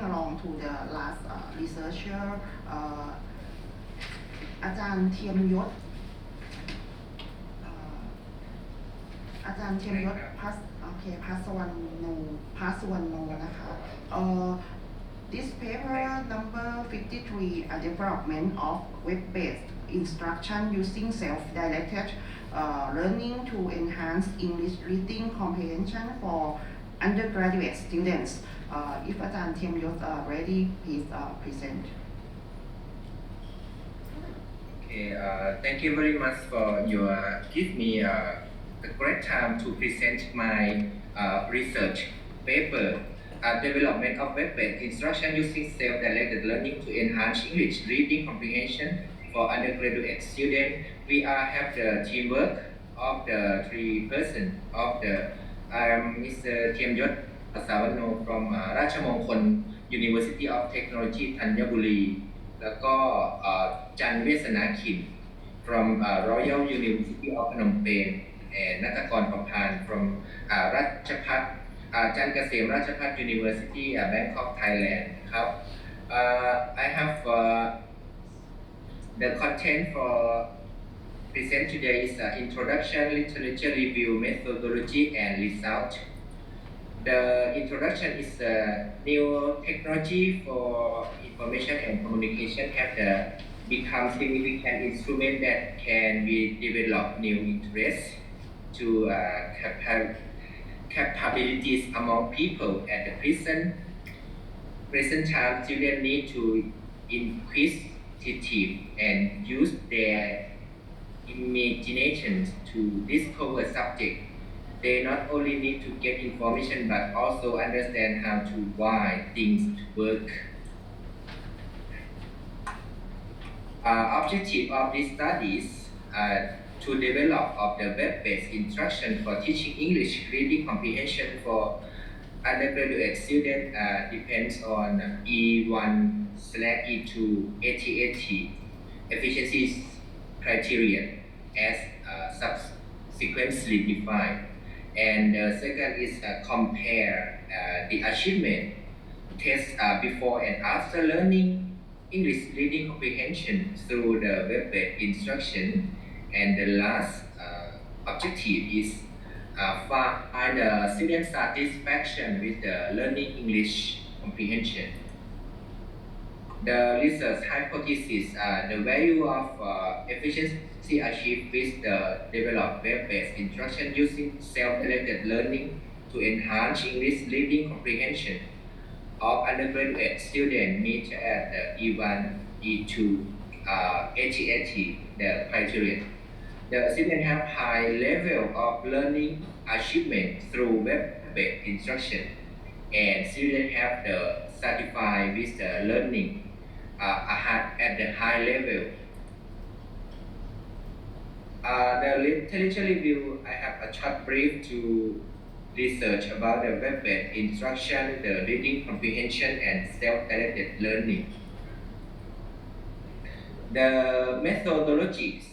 along to the last researcher อาจารย์เทียมยศพัสวรรณโนนะคะ This paper number 53 a development of web-based instruction using self-directed learning to enhance English reading comprehension for undergraduate students. If อาจารย์เทียมยศ ready, please present. Okay, thank you very much for your give me a great time to present my research paper, development of web-based instruction using self-directed learning to enhance English reading comprehension for undergraduate students. We have the teamwork of the three persons of the Mr. Thiamyot Asawano from Ratchamongkol University of Technology ธัญบุรี แล้วก็จันเวศนาขิน from Royal University of Phnom Penh and ณัฐกร ประพาน from ราชภัฏจันเกษมราชภัฏ University Bangkok Thailand ครับ I have the content for present today is introduction, literature review, methodology and result. The introduction is a new technology for information and communication have become significant instrument that can be develop new interests to capabilities among people at the present time. Students need to inquisitive and use their imagination to discover subject. They not only need to get information but also understand how to why things work. Objective of these studies to develop of the web-based instruction for teaching English reading comprehension for undergraduate students depends on E1/E2 ATAT efficiency criteria as subsequently defined. And the second is compare the achievement test before and after learning English reading comprehension through the web-based instruction. And the last objective is find the student satisfaction with the learning English comprehension. The research hypothesis, the value of efficiency achieved with the developed web-based instruction using self-directed learning to enhance English reading comprehension of undergraduate students meet at the E1, E2, ATAT, the criteria. The students have high level of learning achievement through web-based instruction, and students have the certified with the learning at the high level. The literature review, I have a short brief to research about the web-based instruction, the reading comprehension and self-directed learning. The methodologies.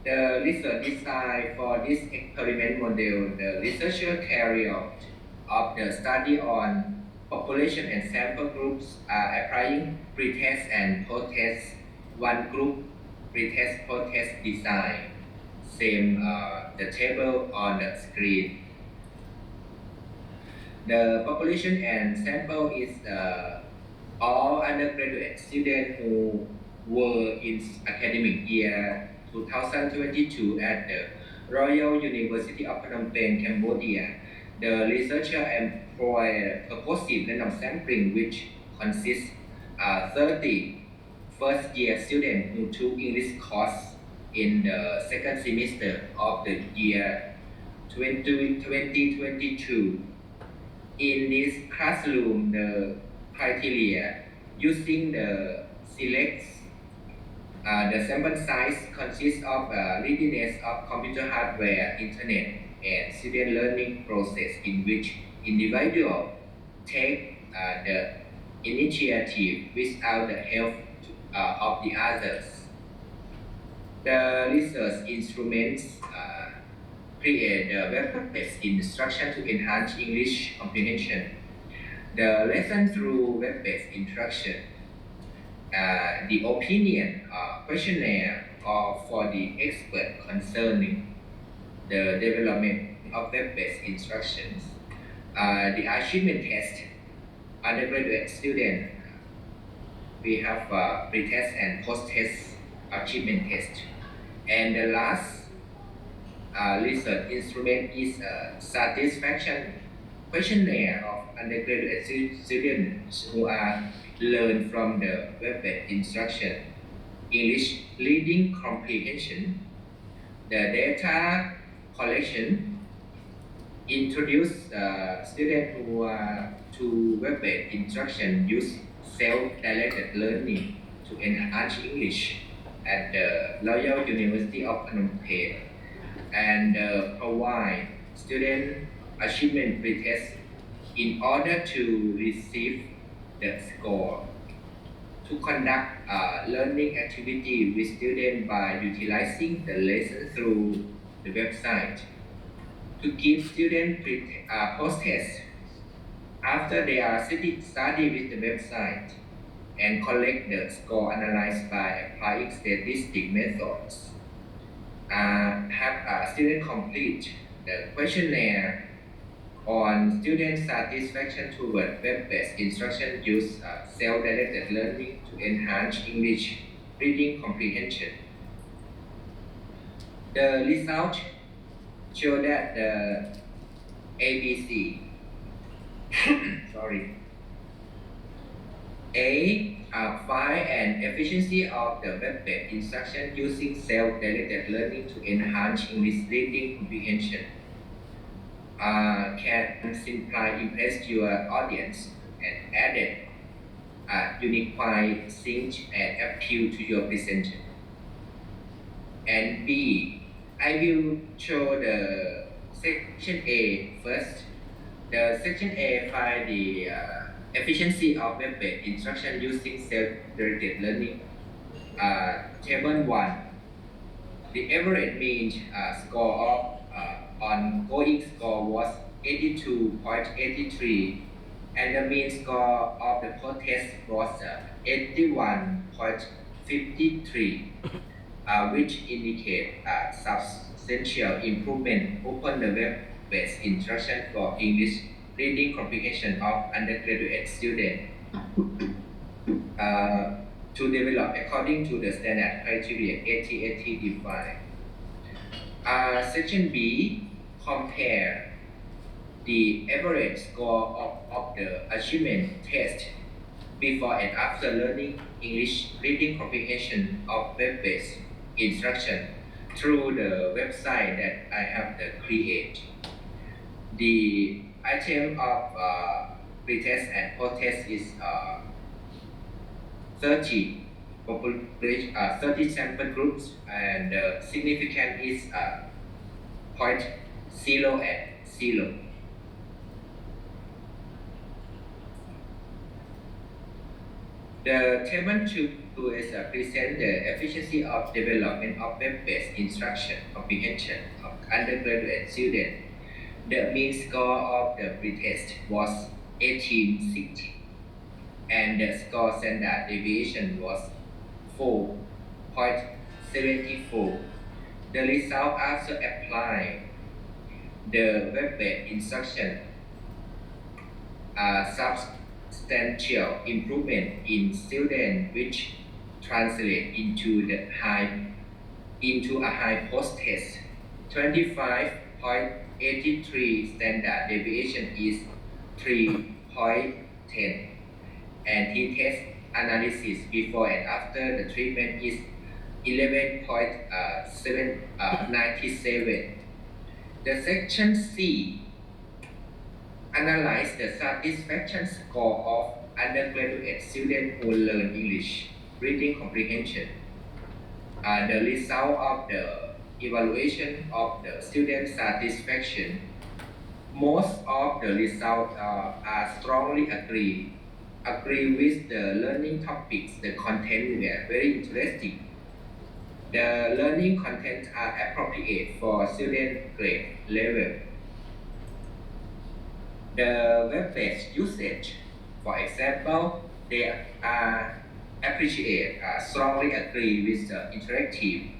The research design for this experiment model, the researcher carry out of the study on population and sample groups applying pre-test and post-test. One group pre-test post-test design. Same the table on the screen. The population and sample is all undergraduate students who were in academic year 2022 at the Royal University of Phnom Penh, Cambodia. The researcher employed purposive random sampling which consists 30 first-year students who took English course in the second semester of the year 2022. In this classroom, the criteria using the select the sample size consists of readiness of computer hardware, internet, and student learning process in which individual take the initiative without the help of the others. The research instruments create the web-based instruction to enhance English comprehension. The lesson through web-based instruction, the opinion questionnaire for the expert concerning the development of web-based instructions, the achievement test, undergraduate student, we have pre-test and post-test achievement test. And the last research instrument is satisfaction questionnaire of undergraduate students who are learned from the web-based instruction, English reading comprehension, the data collection, introduce students who are to web-based instruction use self-directed learning to enhance English at the Royal University of Phnom Penh and provide student achievement pretest in order to receive the score. To conduct learning activity with students by utilizing the lesson through the website. To give students post-test after they are study with the website and collect the score analyzed by applying statistic methods. Have students complete the questionnaire on student satisfaction toward web-based instruction use self-directed learning to enhance English reading comprehension. The result show that the ABC sorry. A. Find an efficiency of the web-based instruction using self-directed learning to enhance English reading comprehension. Can simply impress your audience and added unified sync and appeal to your presenter. And B. I will show the section A first. The section A find the efficiency of web-based instruction using self-directed learning. Table 1. The average mean score of ongoing score was 82.83 and the mean score of the post-test was 81.53, which indicate substantial improvement upon the web-based instruction for English reading comprehension of undergraduate students to develop according to the standard criteria 8080 defined. Section B compare the average score of the achievement test before and after learning English reading comprehension of web-based instruction through the website that I have created. The item of pretest and post-test is 30 sample groups and significant is 0.0 and 0. The table 2 is present the efficiency of development of web-based instruction comprehension of undergraduate students. The mean score of the pretest was 1860 and the score standard deviation was 4.74. The result also apply the web-based instruction substantial improvement in students which translate into a high post-test. 25.83 standard deviation is 3.10 and t-test analysis before and after the treatment is 11.97. The section C analyze the satisfaction score of undergraduate students who learn English reading comprehension. The result of the evaluation of the student satisfaction, most of the results are strongly agree with the learning topics. The content were very interesting. The learning contents are appropriate for student grade level. The web-based usage For example, they strongly agree with the interactive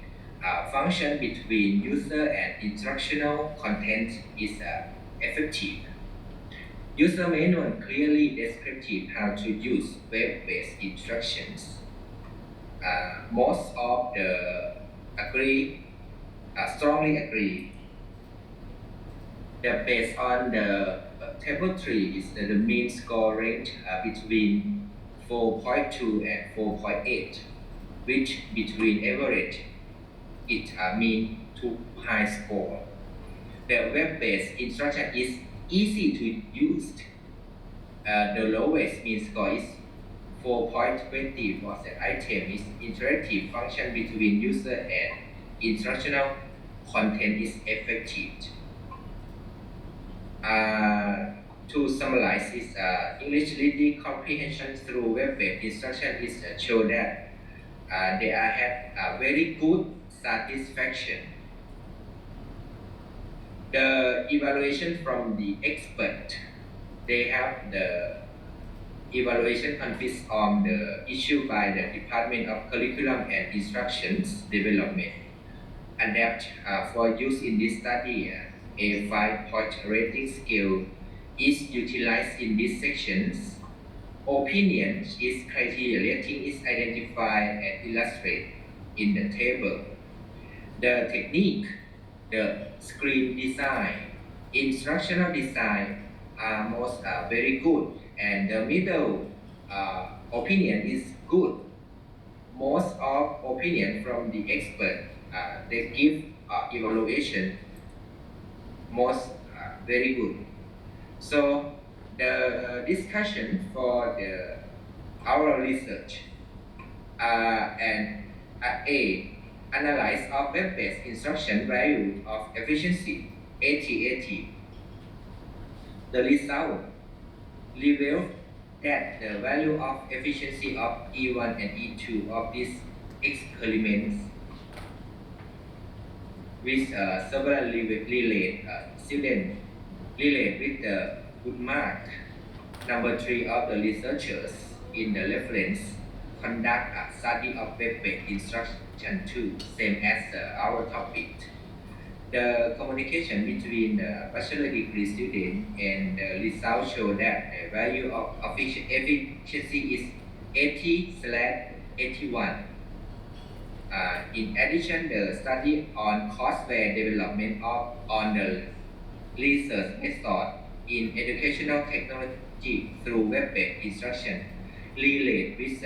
function between user and instructional content is effective. User manual clearly descriptive how to use web-based instructions. Most of the strongly agree. Based on the table 3 is the mean score range between 4.2 and 4.8, which between average it mean to high score. The web-based instruction is easy to use. The lowest mean score is 4.20 was the item is interactive function between user and instructional content is effective. To summarize this English reading comprehension through web-based instruction is show that they have very good satisfaction. The evaluation from the expert, they have the evaluation consists of the issue by the Department of Curriculum and Instructions Development. Adapt for use in this study, a 5-point rating scale is utilized in these sections. Opinion is criteria rating is identified and illustrated in the table. The technique, the screen design, instructional design are most very good, and the middle opinion is good. Most of opinion from the expert, they give evaluation most very good. So the discussion for our research and analyze of web-based instruction value of efficiency 80/80. The result revealed that the value of efficiency of E1 and E2 of these experiments with several students relate with the good mark. Number 3 of the researchers in the reference conduct a study of web-based instruction too, same as our topic. The communication between the bachelor degree student and the results show that the value of efficiency is 80/81. In addition, the study on courseware development on the research method in educational technology through web-based instruction relate with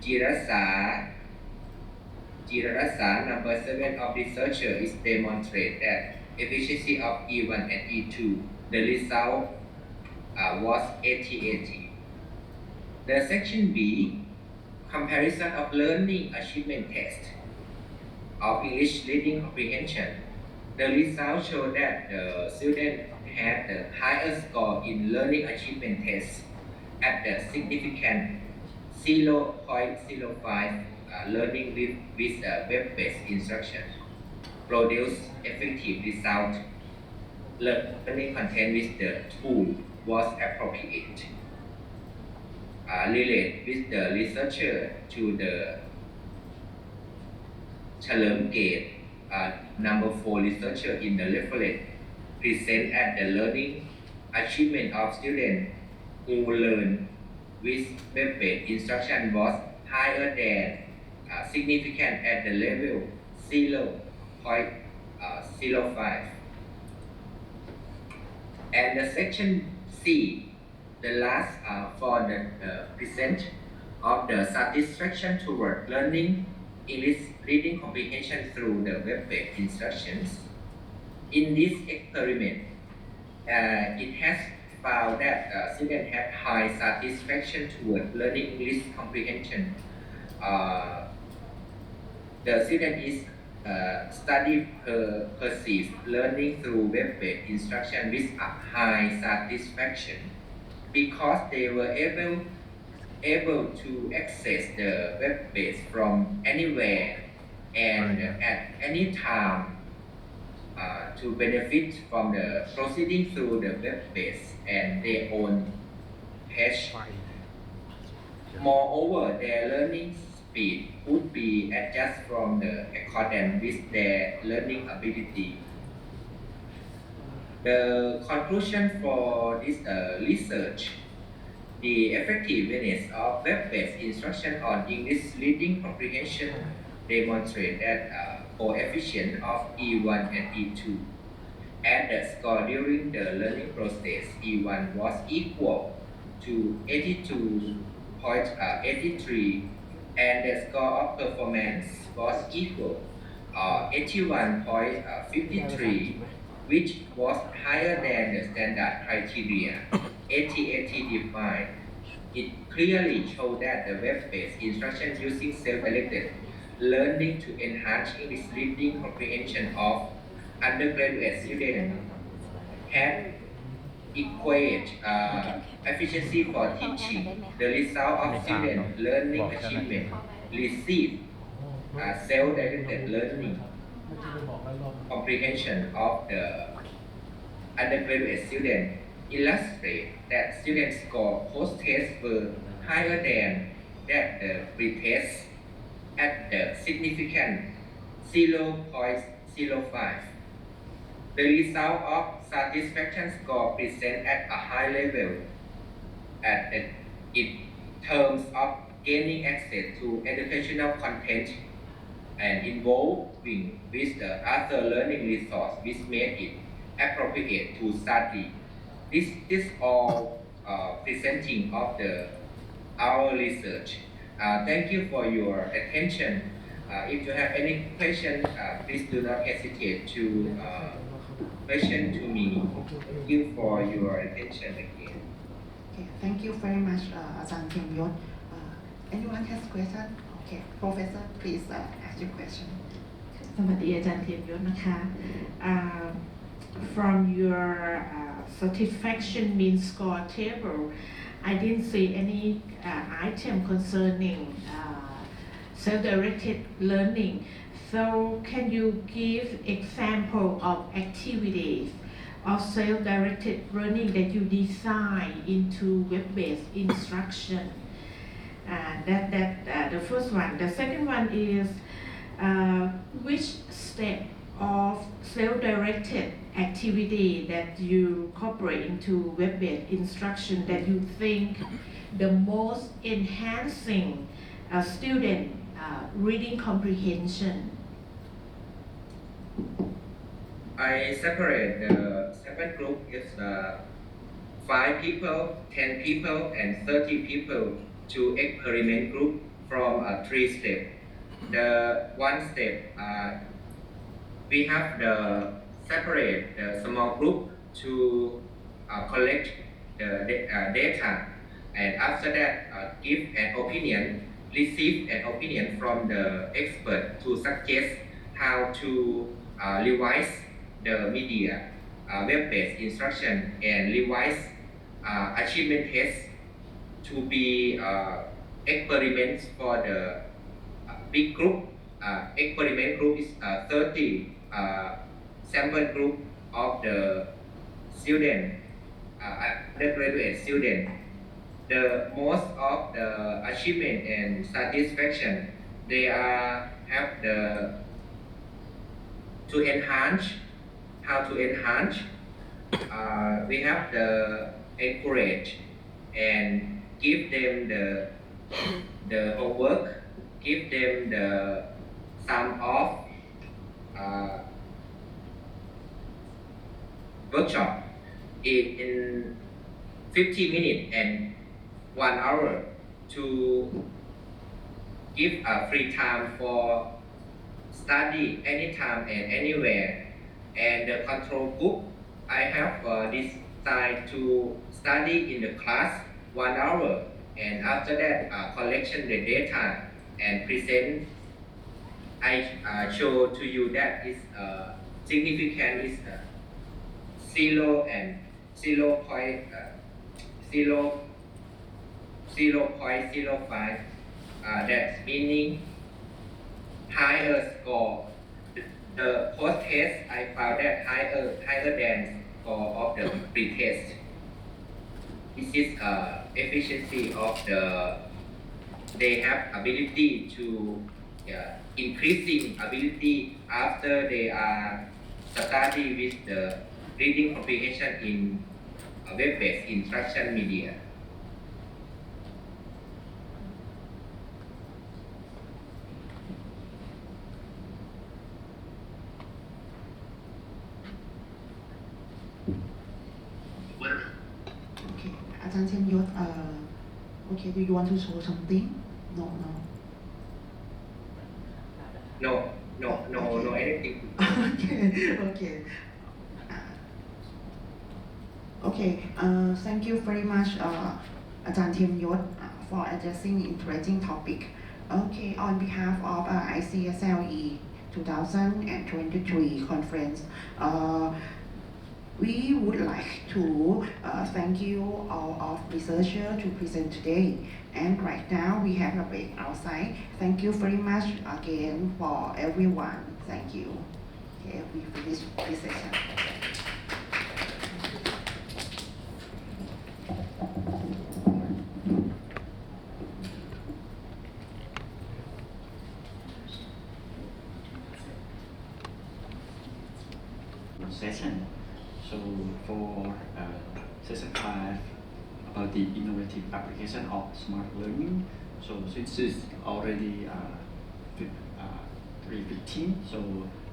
Jirasa number 7 of researcher is demonstrate that efficiency of E1 and E2. The result was 80/80. The section B, comparison of learning achievement test of English reading comprehension. The results show that the student had the highest score in learning achievement test at the significant 0.05 learning with web-based instruction. Produce effective result. Learning content with the tool was appropriate. Relate with the researcher to the Chalermgate number 4 researcher in the reference present at the learning achievement of students who learn with web-based instruction was higher than significant at the level 0.05. And the section C, the last for the present of the satisfaction toward learning English reading comprehension through the web-based instructions. In this experiment, it has found that students have high satisfaction toward learning English comprehension. The student is study perceived learning through web-based instruction with a high satisfaction because they were able to access the web-based from anywhere and at any time to benefit from the proceeding through the web-based and their own page. Moreover, their learning speed would be adjusted from the accordance with their learning ability. The conclusion for this research, the effectiveness of web-based instruction on English reading comprehension demonstrate that coefficient of E1 and E2 at the score during the learning process. E1 was equal to 82.83 and the score of performance was equal 81.53, which was higher than the standard criteria ATAT defined. It clearly showed that the web-based instruction using self-directed learning to enhance English reading comprehension of undergraduate students had equate efficiency for teaching. The result of student learning achievement received self-directed learning comprehension of the undergraduate student illustrate that student score post-test were higher than that the pre-test at the significant 0.05. The result of satisfaction score present at a high level in terms of gaining access to educational content and involving with the other learning resource which made it appropriate to study. This all presenting of our research. Thank you for your attention. If you have any question, please do not hesitate to question to me. Thank you for your attention again. Okay, thank you very much, อาจารย์เทียมยศ Anyone has question? Okay, Professor, please ask your question. สวัสดีอาจารย์เทียมยศนะคะ From your satisfaction mean score table, I didn't see any item concerning self-directed learning. So can you give example of activities of self-directed learning that you design into web-based instruction? That the first one. The second one is which step of self-directed activity that you incorporate into web-based instruction that you think the most enhancing student reading comprehension? I separate the 7 group is 5 people, 10 people, and 30 people to experiment group from 3 steps. The 1 step, we have the separate the small group to collect the data, and after that give an opinion, receive an opinion from the expert to suggest how to revise the media web-based instruction and revise achievement tests to be experiments for the big group. Experiment group is 30 sample group of the student, undergraduate student. The most of the achievement and satisfaction they have the to enhance. How to enhance? We have the encourage and give them the homework, give them the sum of workshop in 50 minutes and 1 hour to give a free time for study anytime and anywhere. And the control group, I have decided to study in the class 1 hour, and after that collection the data and present. I show to you that is significant is 0 and 0.05. That's meaning higher score. The post-test I found that higher than score of the pre-test. This is efficiency of the. They have ability to increasing ability after they are study with the reading comprehension in web-based instruction media. Okay, อาจารย์เทียนยศokay, do you want to show something? No. No anything. Okay. Okay, thank you very much, อาจารย์เทียนยศ for addressing interesting topic. Okay, on behalf of ICSLE 2023 conference, we would like to thank you all of researchers to present today. And right now we have a break outside. Thank you very much again for everyone. Thank you. Okay, we finish this session. Session. So for session 5 about the innovative application of smart learning. So since it's already 3:15, so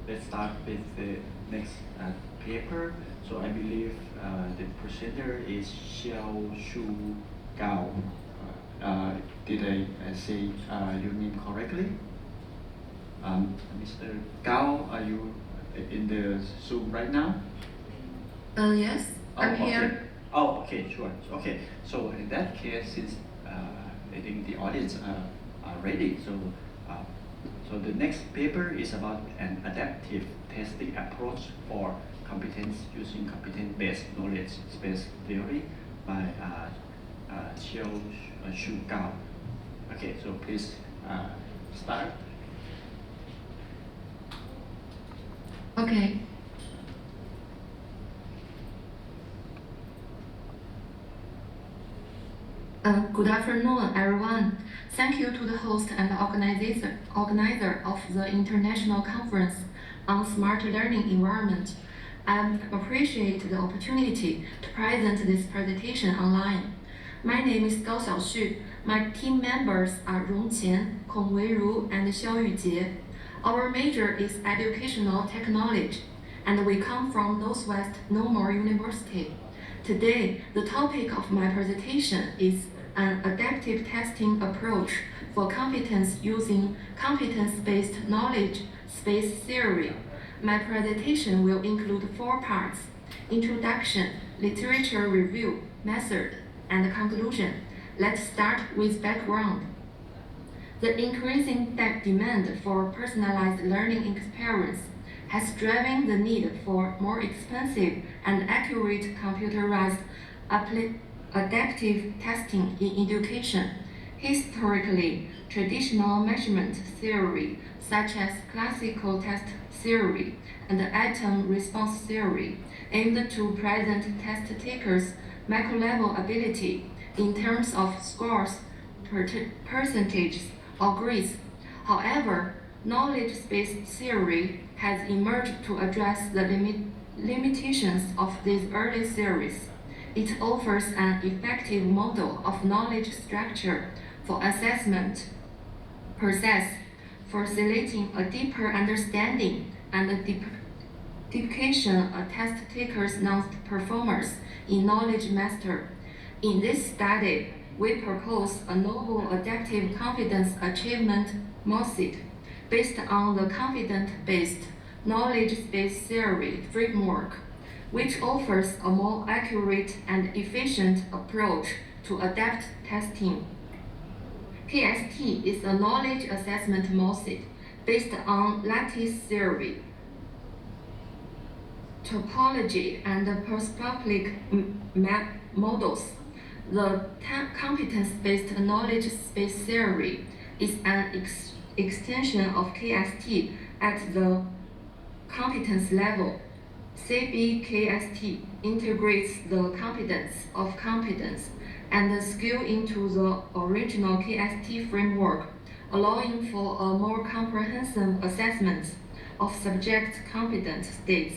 let's start with the next paper. So I believe the presenter is Xiao Shu Gao. Did I say your name correctly? Mr. Gao, are you in the Zoom right now? Yes, I'm okay. here. Oh, okay, sure. Okay, so in that case, since I think the audience are ready, so the next paper is about an adaptive testing approach for competence using competence-based knowledge space theory by Xiao Shu Gao. Okay, so please start. Okay. Good afternoon, everyone. Thank you to the host and organizer of the International Conference on Smart Learning Environment. I appreciate the opportunity to present this presentation online. My name is Gao Xiaoxu. My team members are Rong Qian, Kong Weiru, and Xiao Yujie. Our major is educational technology, and we come from Northwest Normal University. Today, the topic of my presentation is an adaptive testing approach for competence using competence-based knowledge space theory. My presentation will include 4 parts: introduction, literature review, method, and conclusion. Let's start with background. The increasing demand for personalized learning experience has driven the need for more expensive and accurate computerized adaptive testing in education. Historically, traditional measurement theory, such as classical test theory and atom response theory, aimed to present test takers' macro-level ability in terms of scores, percentages, or grades. However, knowledge-based theory has emerged to address the limitations of these early theories. It offers an effective model of knowledge structure for assessment process, facilitating a deeper understanding and duplication of test takers' non-performers in knowledge master. In this study, we propose a novel adaptive confidence achievement method based on the confidence-based knowledge-based theory framework, which offers a more accurate and efficient approach to adapt testing. KST is a knowledge assessment method based on lattice theory, topology, and perspective models. The competence-based knowledge space theory is an extension of KST at the competence level. CBKST integrates the competence of competence and the skill into the original KST framework, allowing for a more comprehensive assessment of subject competence states.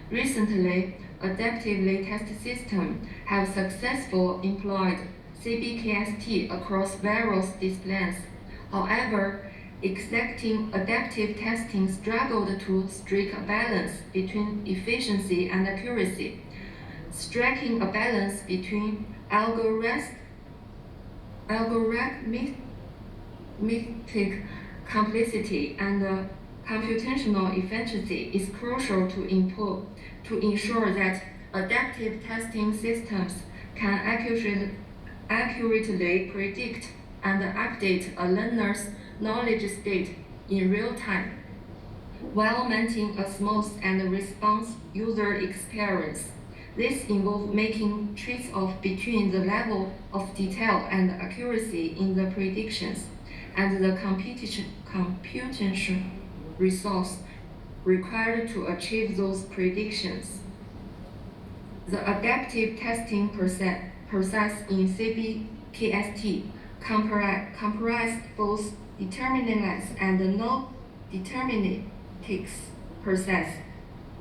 Recently, adaptively test systems have successfully employed CBKST across various disciplines. However, exacting adaptive testing struggled to strike a balance between efficiency and accuracy. Striking a balance between algorithmic complexity and computational efficiency is crucial to ensure that adaptive testing systems can accurately predict and update a learner's knowledge state in real time, while maintaining a smooth and responsive user experience. This involves making trade-offs between the level of detail and accuracy in the predictions and the computational resource required to achieve those predictions. The adaptive testing process in CBKST comprises both deterministic and non-deterministic process.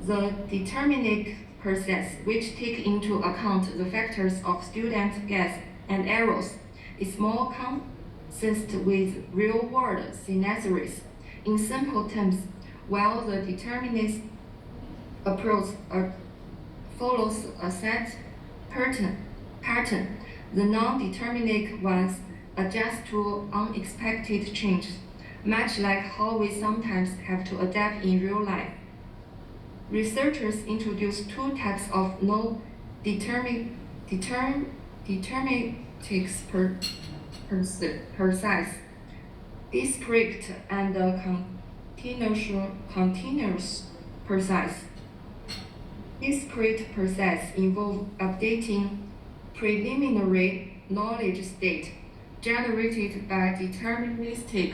The deterministic process, which takes into account the factors of student guess and errors, is more consistent with real-world scenarios. In simple terms, while the deterministic approach follows a set pattern, the non-deterministic ones adjust to unexpected changes, much like how we sometimes have to adapt in real life. Researchers introduced two types of non-deterministic process: discrete and continuous process. Discrete process involve updating preliminary knowledge state generated by deterministic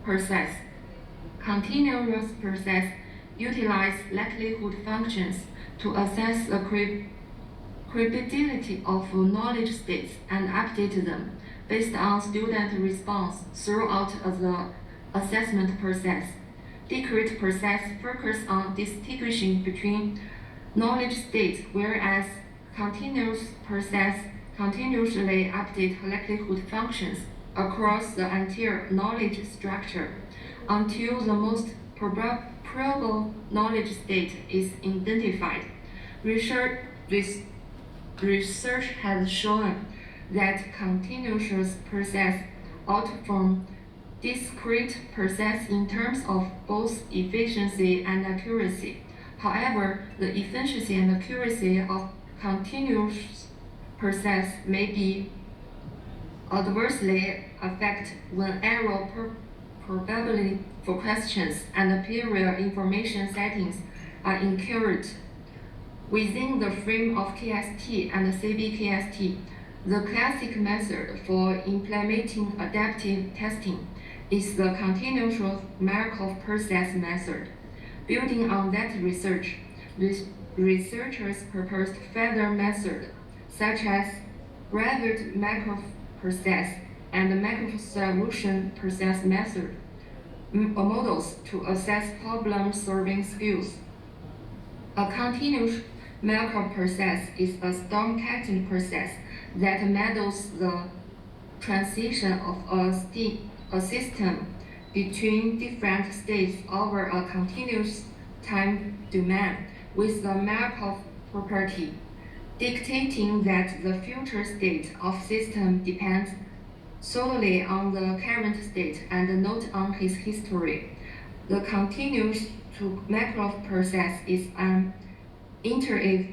process. Continuous process utilize likelihood functions to assess the credibility of knowledge states and update them based on student response throughout the assessment process. Discrete process focus on distinguishing between knowledge states, whereas continuous process continuously update likelihood functions across the entire knowledge structure until the most probable knowledge state is identified. Research has shown that continuous process outperform discrete process in terms of both efficiency and accuracy. However, the efficiency and accuracy of continuous process may be adversely affected when error probability for questions and period information settings are incurred. Within the frame of KST and CBKST, the classic method for implementing adaptive testing is the continuous Markov process method. Building on that research, researchers proposed further methods such as graduate Markov process and Markov solution process method models to assess problem-solving skills. A continuous Markov process is a storm-catching process that models the transition of a system between different states over a continuous time domain with the Markov property, dictating that the future state of system depends solely on the current state and not on its history. The continuous to Markov process is an iterative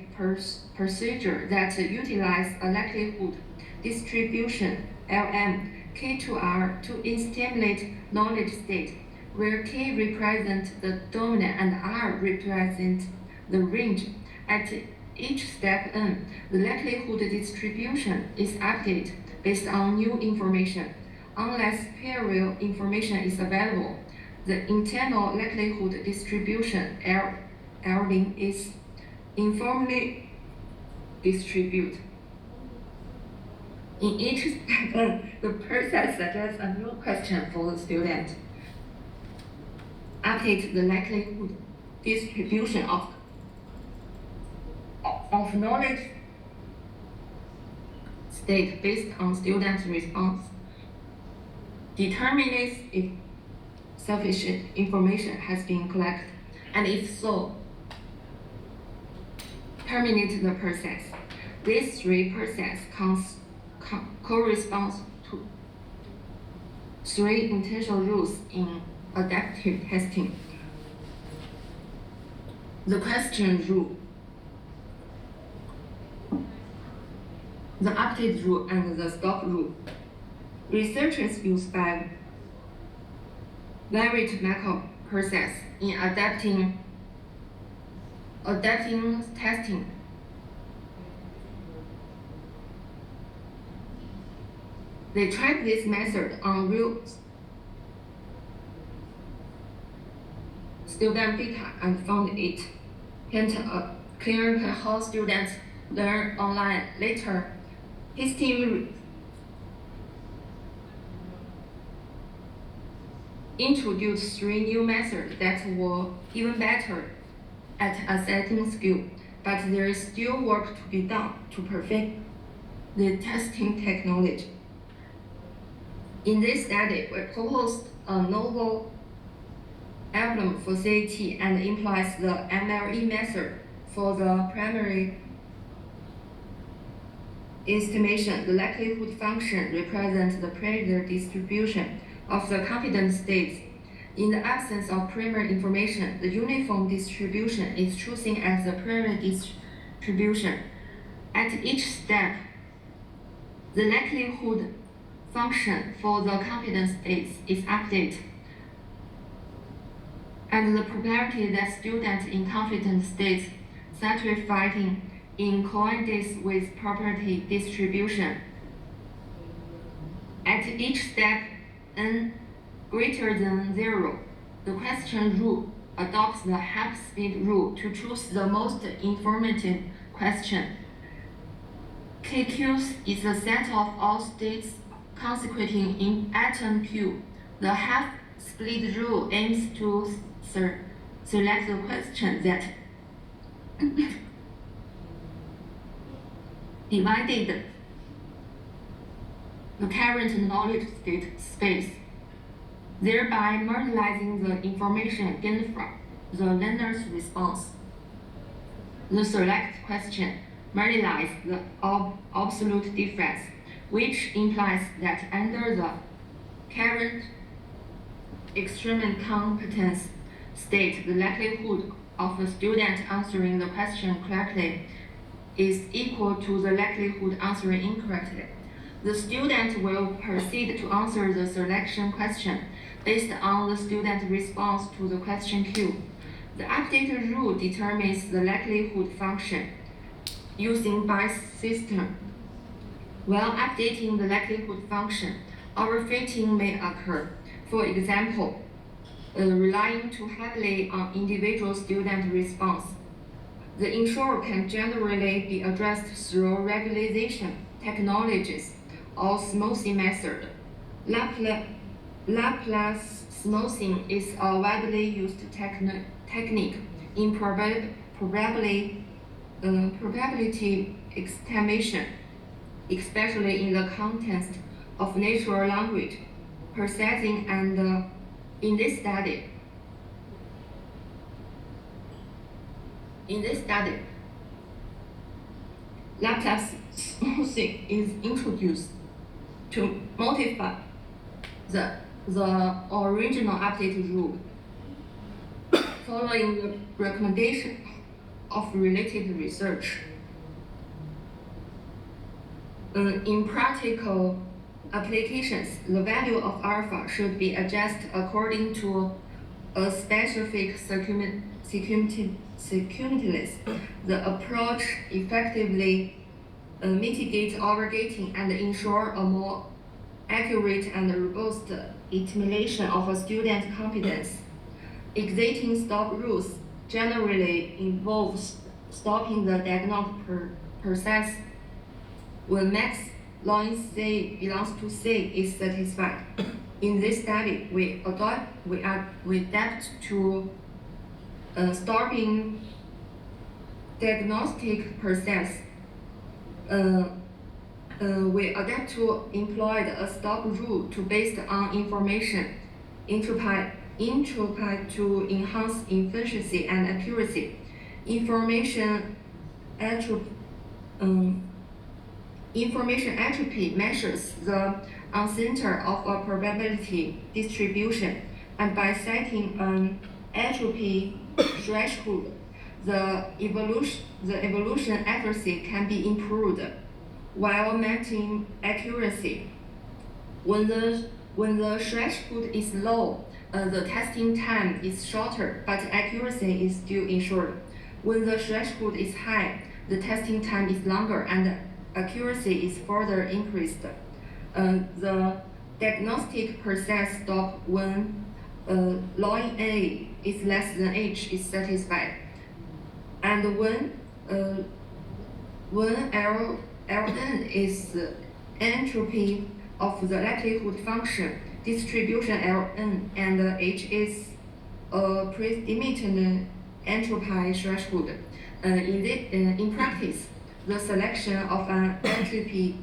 procedure that utilizes a likelihood distribution (LM) K2R to estimate knowledge state, where K represents the dominant and R represents the range. At each step N, the likelihood distribution is updated based on new information. Unless prior information is available, the internal likelihood distribution LD is informally distribute. In each step, the process suggests a new question for the student. Update the likelihood distribution of knowledge state based on student response. Determines if sufficient information has been collected, and if so, terminate the process. These three processes correspond to three intentional rules in adaptive testing. The question rule, the update rule, and the stop rule. Researchers use varied method process in adapting testing. They tried this method on real student data and found it paint a clear how students learn online. Later, his team introduced three new methods that were even better at assessing skill, but there is still work to be done to perfect the testing technology. In this study, we proposed a novel algorithm for CAT and implies the MLE method for the primary estimation. The likelihood function represents the pressure distribution of the confidence states. In the absence of primary information, the uniform distribution is chosen as the primary distribution. At each step, the likelihood function for the confidence states is updated, and the probability that students in confidence states satisfying in coincides with property distribution. At each step, n greater than 0, the question rule adopts the half-speed rule to choose the most informative question. KQs is a set of all states consequting in atom Q. The half-split rule aims to select the question that divided the current knowledge state space, thereby marginalizing the information gained from the learner's response. The select question marginalizes the absolute difference, which implies that under the current extreme competence state, the likelihood of a student answering the question correctly is equal to the likelihood answering incorrectly. The student will proceed to answer the selection question based on the student's response to the question Q. The updated rule determines the likelihood function using Bayes system. While updating the likelihood function, overfitting may occur. For example, relying too heavily on individual student response. The insurer can generally be addressed through regularization technologies or smoothing method. Laplace smoothing is a widely used technique in probability estimation, especially in the context of natural language processing, and in this study, Laplace smoothing is introduced to modify the original updated rule, following the recommendation of related research. In practical applications, the value of alpha should be adjusted according to a specific circumstance. The approach effectively mitigates overgating and ensure a more accurate and robust estimation of a student's competence. Exiting stop rules generally involves stopping the diagnostic process when max login C belongs to C is satisfied. In this study, we adapt to stopping diagnostic process. We adapt to employ a stop rule to based on information interpret to enhance efficiency and accuracy. Information entropy measures the center of a probability distribution, and by setting an entropy threshold, the evolution accuracy can be improved while maintaining accuracy. When the threshold is low, the testing time is shorter, but accuracy is still ensured. When the threshold is high, the testing time is longer and accuracy is further increased. The diagnostic process stops when login A is less than H is satisfied, and when Ln is entropy of the likelihood function distribution Ln, and H is a predetermined entropy threshold. In practice, the selection of an entropy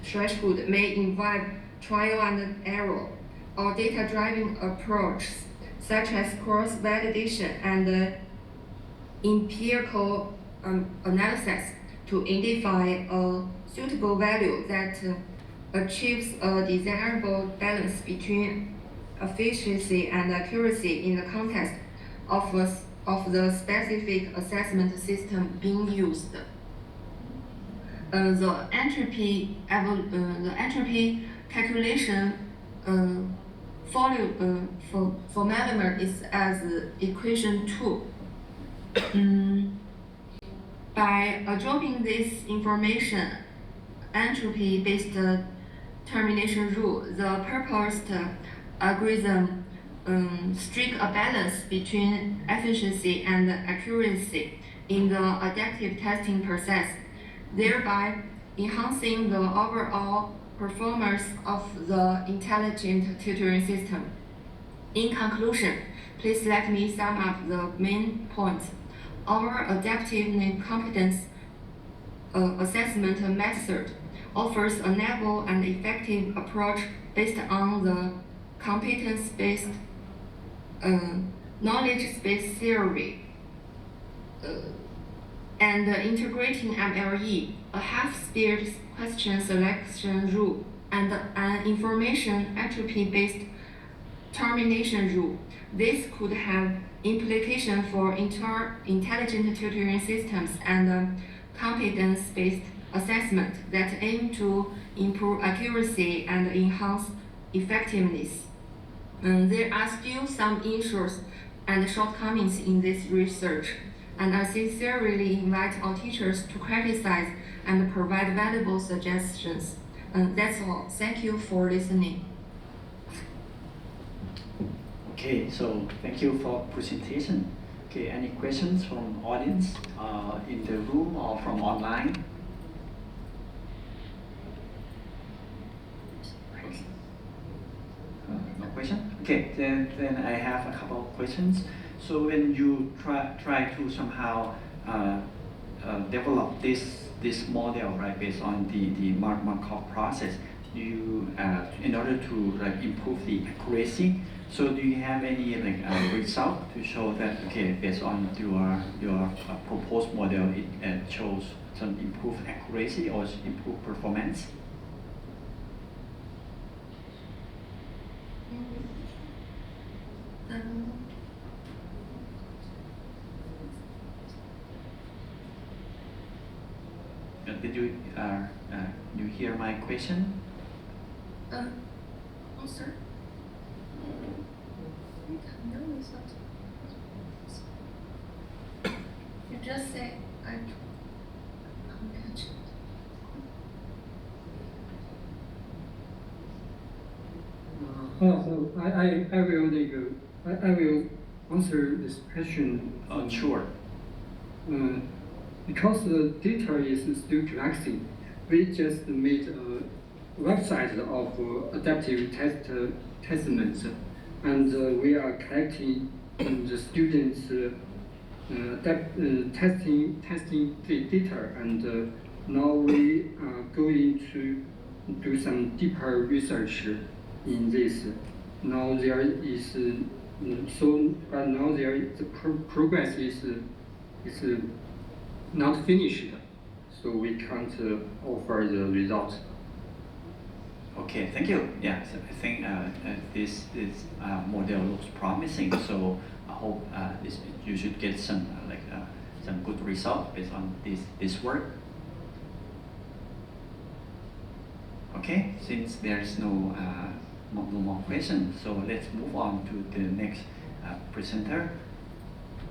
threshold may involve trial and error or data-driven approaches such as cross-validation and empirical analysis to identify a suitable value that achieves a desirable balance between efficiency and accuracy in the context of the specific assessment system being used. The entropy calculation formula is as equation 2. By dropping this information entropy-based termination rule, the proposed algorithm strike a balance between efficiency and accuracy in the adaptive testing process, thereby enhancing the overall performance of the intelligent tutoring system. In conclusion, please let me sum up the main points. Our adaptive competence assessment method offers a novel and effective approach based on the competence-based, knowledge-based theory, and integrating MLE, a half-speed question selection rule, and an information entropy-based termination rule. This could have implications for intelligent tutoring systems and competence-based assessment that aim to improve accuracy and enhance effectiveness. There are still some issues and shortcomings in this research, and I sincerely invite our teachers to criticize and provide valuable suggestions. That's all. Thank you for listening. Okay, so thank you for presentation. Okay, any questions from audience in the room or from online? Okay. No question? Okay, then I have a couple of questions. So when you try to somehow develop this model, right, based on the Markov process, you in order to improve the accuracy. So do you have any result to show that based on your proposed model it shows some improved accuracy or improved performance? Did you hear my question? Oh, sir. No, it's not. You just say I can't catch it. So I will answer this question. Sure. because the data is still collecting, we just made a website of adaptive testments, and we are collecting the students' testing data, and now we are going to do some deeper research in this. Now there is but now the progress is not finished, so we can't offer the results. Okay, thank you. Yeah, so I think this model looks promising. So I hope you should get some some good result based on this work. Okay, since there's no more questions, so let's move on to the next presenter.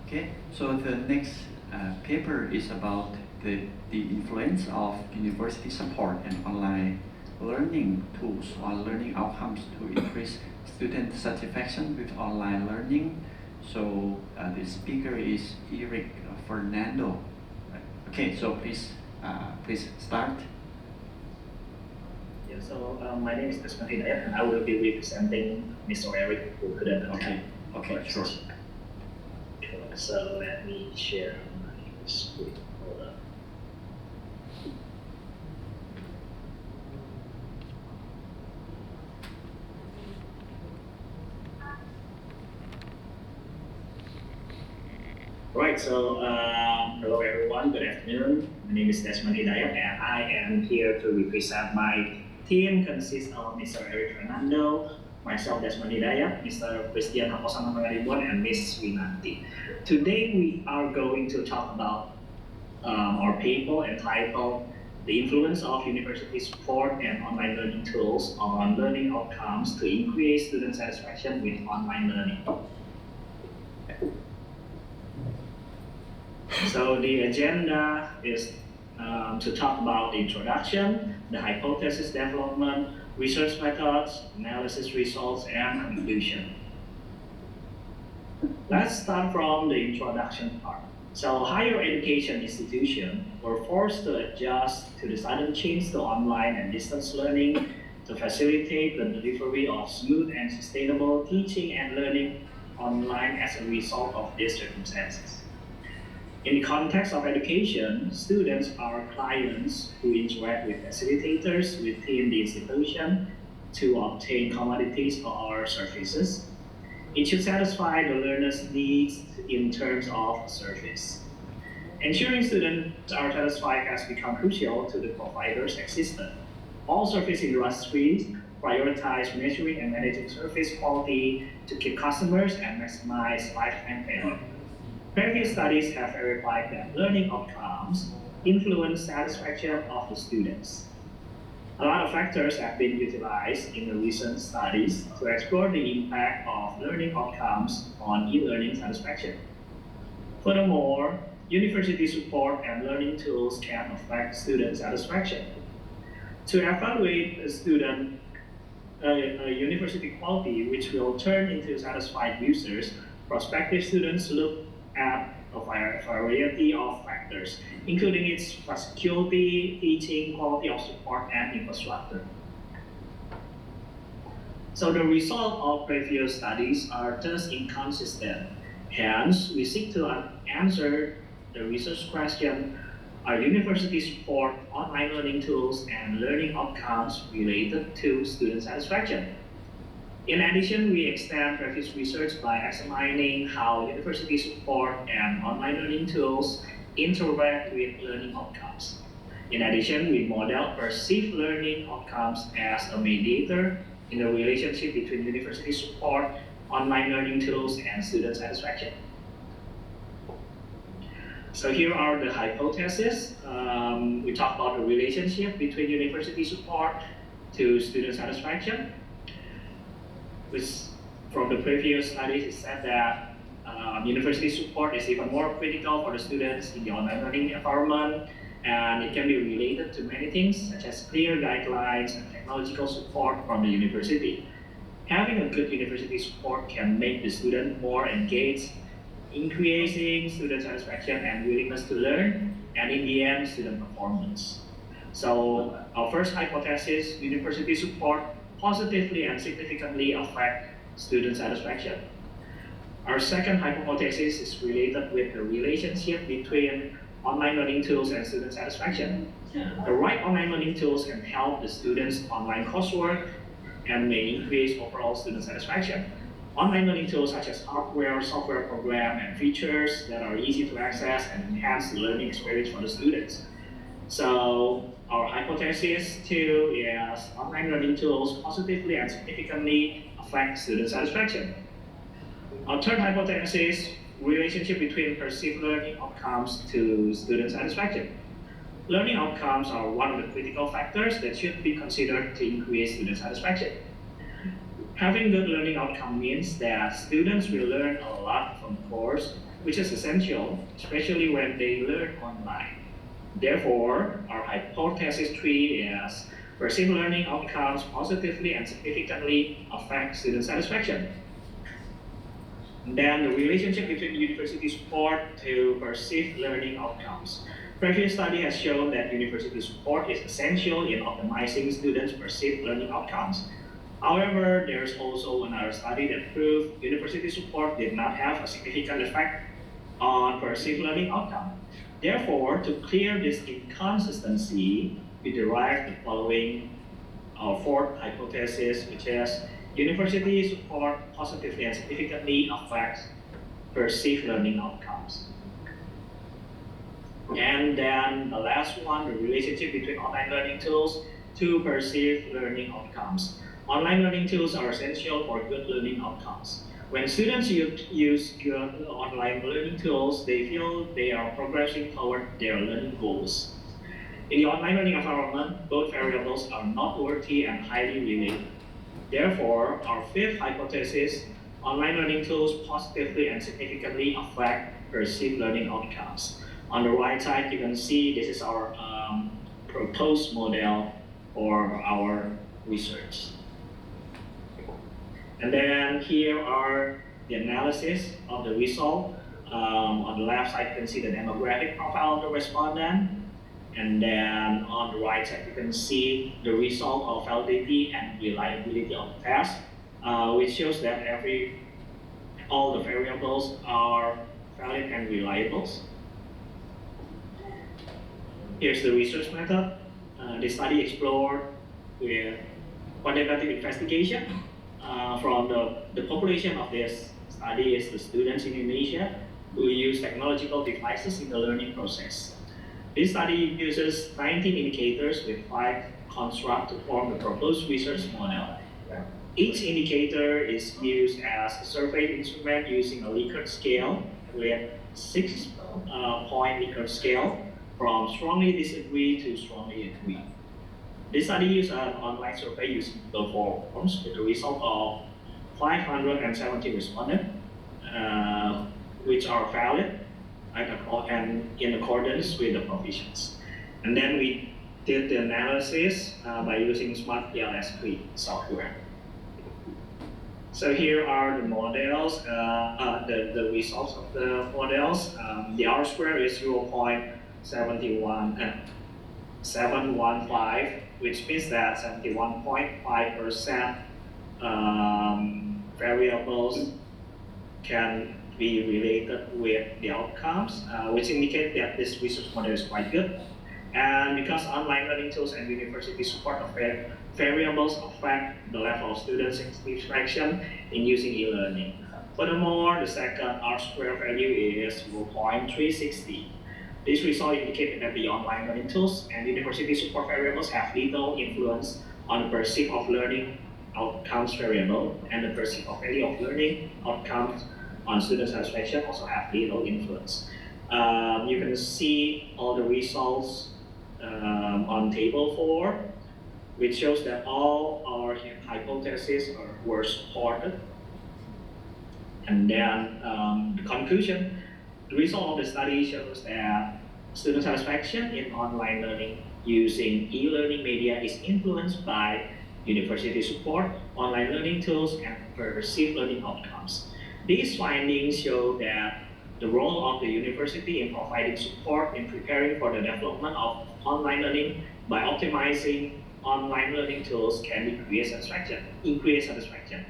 Okay, so the next paper is about the influence of university support and online learning tools on learning outcomes to increase student satisfaction with online learning. So the speaker is Eric Fernando. Okay, so please start. Yeah, so my name is Desmond Hidayat, and I will be representing Mr. Eric, who couldn't attend. Okay, sure. So let me share my screen. Hold on. Right, so hello everyone, good afternoon. My name is Desmond Hidayat, and I am here to represent my team consists of Mr. Eric Fernando, myself Desmond Hidayat, Mr. Christian Haposana Pangaribuan, and Ms. Winanti. Today we are going to talk about our paper entitled The Influence of University Support and Online Learning Tools on Learning Outcomes to Increase Student Satisfaction with Online Learning. So the agenda is to talk about the introduction, the hypothesis development, research methods, analysis results, and conclusion. Let's start from the introduction part. So higher education institutions were forced to adjust to the sudden change to online and distance learning to facilitate the delivery of smooth and sustainable teaching and learning online as a result of these circumstances. In the context of education, students are clients who interact with facilitators within the institution to obtain commodities or services. It should satisfy the learner's needs in terms of service. Ensuring students are satisfied has become crucial to the provider's existence. All service industries prioritize measuring and managing service quality to keep customers and maximize lifetime value. Previous studies have verified that learning outcomes influence satisfaction of the students. A lot of factors have been utilized in the recent studies to explore the impact of learning outcomes on e-learning satisfaction. Furthermore, university support and learning tools can affect student satisfaction. To evaluate a student university quality, which will turn into satisfied users, prospective students look at a variety of factors, including its faculty, teaching, quality of support, and infrastructure. So the result of previous studies are thus inconsistent. Hence, we seek to answer the research question, are university support, online learning tools, and learning outcomes related to student satisfaction? In addition, we extend previous research by examining how university support and online learning tools interact with learning outcomes. In addition, we model perceived learning outcomes as a mediator in the relationship between university support, online learning tools, and student satisfaction. So here are the hypotheses. We talk about the relationship between university support to student satisfaction. Which from the previous studies, it said that university support is even more critical for the students in the online learning environment, and it can be related to many things such as clear guidelines and technological support from the university. Having a good university support can make the student more engaged, increasing student satisfaction and willingness to learn, and in the end, student performance. So our first hypothesis, university support positively and significantly affect student satisfaction. Our second hypothesis is related with the relationship between online learning tools and student satisfaction. The right online learning tools can help the students' online coursework and may increase overall student satisfaction. Online learning tools such as hardware, software program, and features that are easy to access and enhance the learning experience for the students. So our hypothesis too is online learning tools positively and significantly affect student satisfaction. Our third hypothesis, relationship between perceived learning outcomes to student satisfaction. Learning outcomes are one of the critical factors that should be considered to increase student satisfaction. Having good learning outcome means that students will learn a lot from the course, which is essential, especially when they learn online. Therefore, our hypothesis 3 is perceived learning outcomes positively and significantly affect student satisfaction. Then the relationship between university support to perceived learning outcomes. Previous study has shown that university support is essential in optimizing students' perceived learning outcomes. However, there is also another study that proved university support did not have a significant effect on perceived learning outcome. Therefore, to clear this inconsistency, we derive the following our fourth hypothesis, which is university support positively and significantly affects perceived learning outcomes. And then the last one, the relationship between online learning tools to perceived learning outcomes. Online learning tools are essential for good learning outcomes. When students use good online learning tools, they feel they are progressing toward their learning goals. In the online learning environment, both variables are noteworthy and highly related. Therefore, our fifth hypothesis, online learning tools positively and significantly affect perceived learning outcomes. On the right side, you can see this is our proposed model for our research. And then here are the analysis of the result. On the left side, you can see the demographic profile of the respondent. And then on the right side, you can see the result of validity and reliability of the test, which shows that all the variables are valid and reliable. Here's the research method. The study explored with quantitative investigation. From the population of this study is the students in Indonesia who use technological devices in the learning process. This study uses 19 indicators with 5 constructs to form the proposed research model. Each indicator is used as a survey instrument using a Likert scale with 6-point Likert scale from strongly disagree to strongly agree. This study used an online survey using Google Forms with the result of 570 respondents, which are valid and in accordance with the provisions. And then we did the analysis by using Smart PLS3 software. So here are the models, the results of the models. The R square is 0.715, which means that 71.5% variables can be related with the outcomes, which indicate that this research model is quite good. And because online learning tools and university support of variables affect the level of student satisfaction in using e-learning. Furthermore, the second R square value is 0.360. This result indicated that the online learning tools and university support variables have little influence on the perceived of learning outcomes variable, and the perceived of value of learning outcomes on student satisfaction also have little influence. You can see all the results on table 4, which shows that all our hypotheses were supported. And then the conclusion, the result of the study shows that student satisfaction in online learning using e-learning media is influenced by university support, online learning tools, and perceived learning outcomes. These findings show that the role of the university in providing support in preparing for the development of online learning by optimizing online learning tools can increase satisfaction.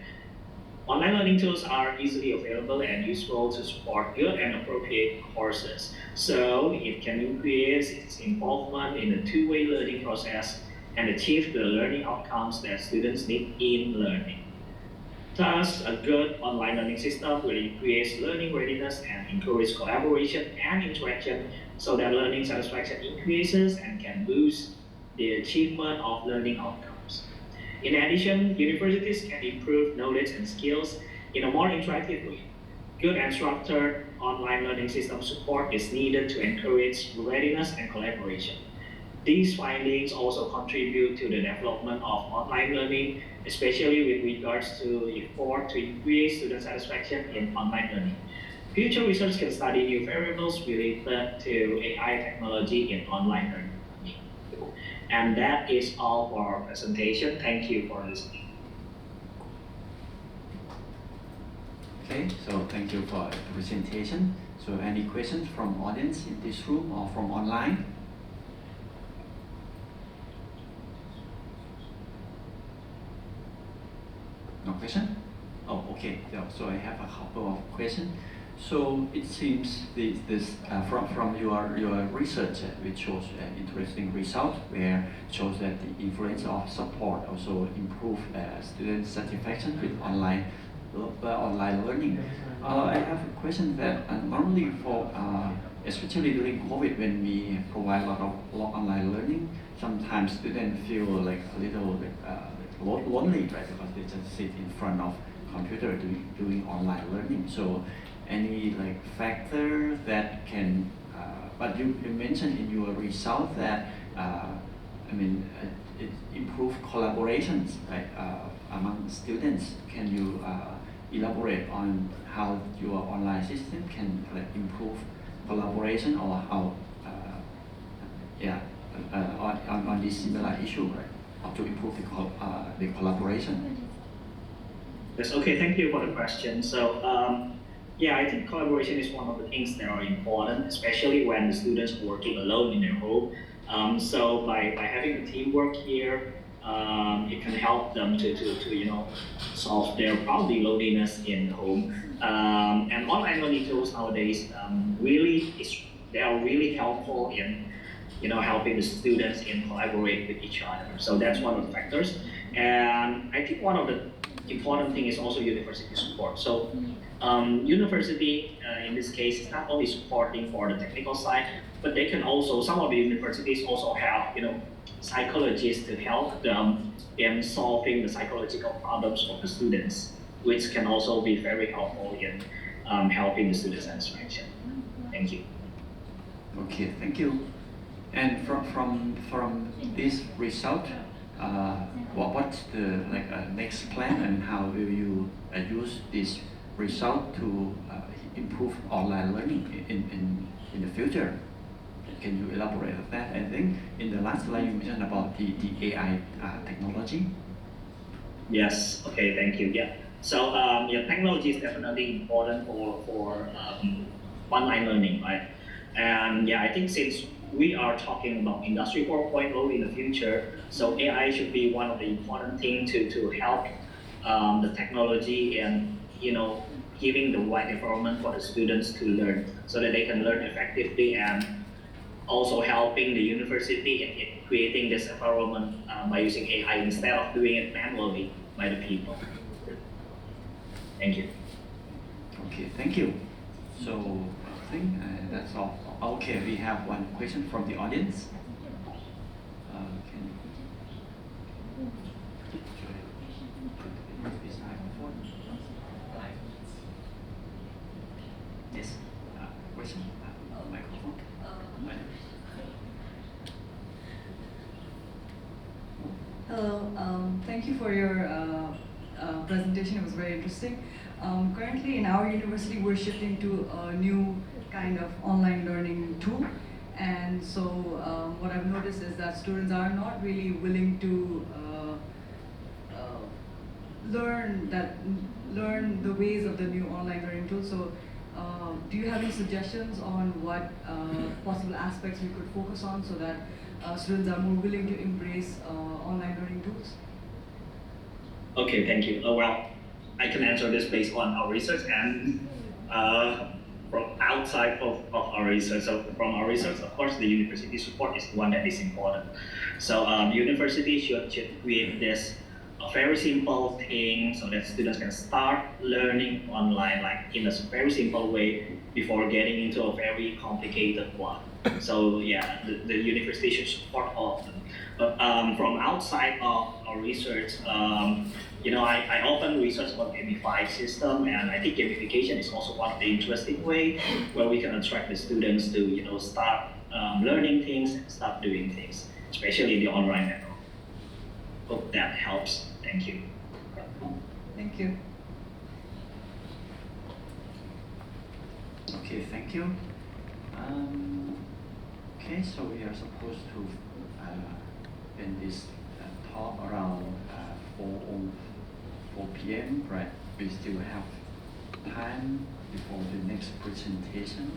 Online learning tools are easily available and useful to support good and appropriate courses, so it can increase its involvement in the two-way learning process and achieve the learning outcomes that students need in learning. Thus, a good online learning system will increase learning readiness and encourage collaboration and interaction so that learning satisfaction increases and can boost the achievement of learning outcomes. In addition, universities can improve knowledge and skills in a more interactive way. Good and structured online learning system support is needed to encourage readiness and collaboration. These findings also contribute to the development of online learning, especially with regards to effort to increase student satisfaction in online learning. Future research can study new variables related to AI technology in online learning. And that is all for our presentation. Thank you for listening. Okay, so thank you for the presentation. So any questions from audience in this room or from online? No question? Oh, okay. So I have a couple of questions. So it seems from your research, which shows an interesting result, where shows that the influence of support also improve student satisfaction with online learning. I have a question that normally for especially during COVID, when we provide a lot of online learning, sometimes students feel like a little lonely, right? Because they just sit in front of computer doing online learning. So any factor that can, but you mentioned in your result that it improve collaborations, right, among students. Can you elaborate on how your online system can improve collaboration, or how on this similar issue, right, how to improve the collaboration? Yes, okay, thank you for the question. So I think collaboration is one of the things that are important, especially when the students are working alone in their home. So by having the teamwork here, it can help them to solve their probably loneliness in home. And online learning tools nowadays they are really helpful in helping the students in collaborate with each other. So that's one of the factors. And I think one of the important thing is also university support. So university in this case is not only supporting for the technical side, but they can also, some of the universities also have psychologists to help them in solving the psychological problems of the students, which can also be very helpful in helping the student satisfaction. Thank you. Okay, thank you. And from this result, what's the next plan, and how will you use this result to improve online learning in the future? Can you elaborate on that? I think in the last slide you mentioned about the AI technology. Yes. Okay. Thank you. Yeah. So technology is definitely important for online learning, right? And I think since we are talking about Industry 4.0 in the future, so AI should be one of the important things to help the technology and giving the right environment for the students to learn, so that they can learn effectively, and also helping the university in creating this environment by using AI instead of doing it manually by the people. Thank you. Okay, thank you. So I think that's all. Okay, we have one question from the audience. Can you put this microphone? Yes. Question. Microphone. Hello. Thank you for your presentation. It was very interesting. Currently in our university, we're shifting to a new kind of online learning tool. And so what I've noticed is that students are not really willing to learn the ways of the new online learning tool. So do you have any suggestions on what possible aspects we could focus on so that students are more willing to embrace online learning tools? Okay, thank you. Well, I can answer this based on our research and from outside of our research. So from our research, of course, the university support is the one that is important. So university should create this a very simple thing so that students can start learning online like in a very simple way before getting into a very complicated one. So yeah, the university should support all of them. But from outside of our research, I often research about gamified system, and I think gamification is also one of the interesting way where we can attract the students to start learning things and start doing things, especially the online network. Hope that helps. Thank you. Thank you. Okay, thank you. Okay, so we are supposed to end this talk around 4 p.m. Right? We still have time before the next presentation.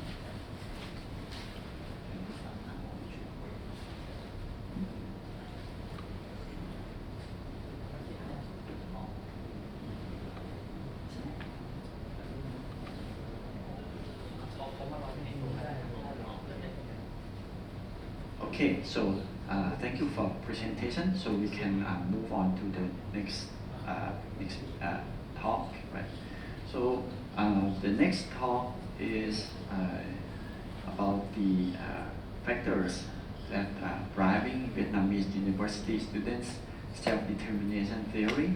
Okay, so thank you for presentation. So we can move on to the next talk, right? So the next talk is about the factors that are driving Vietnamese university students' self-determination theory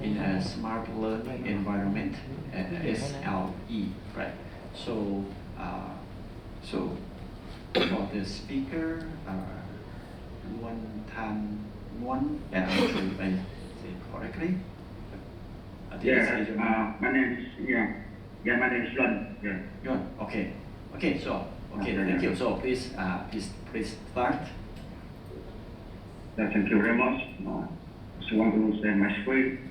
in a smart learning environment, SLE, right? So for the speaker, Nguyen, and actually I say correctly. My name is my name is Luân. Yuan. Okay. So thank you. So please start. Thank you very much. Just want to share my screen.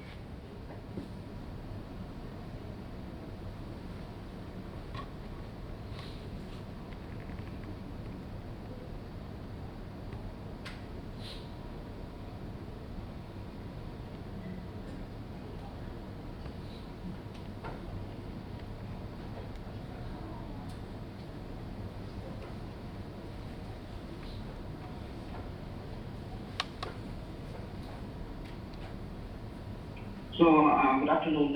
So, good afternoon,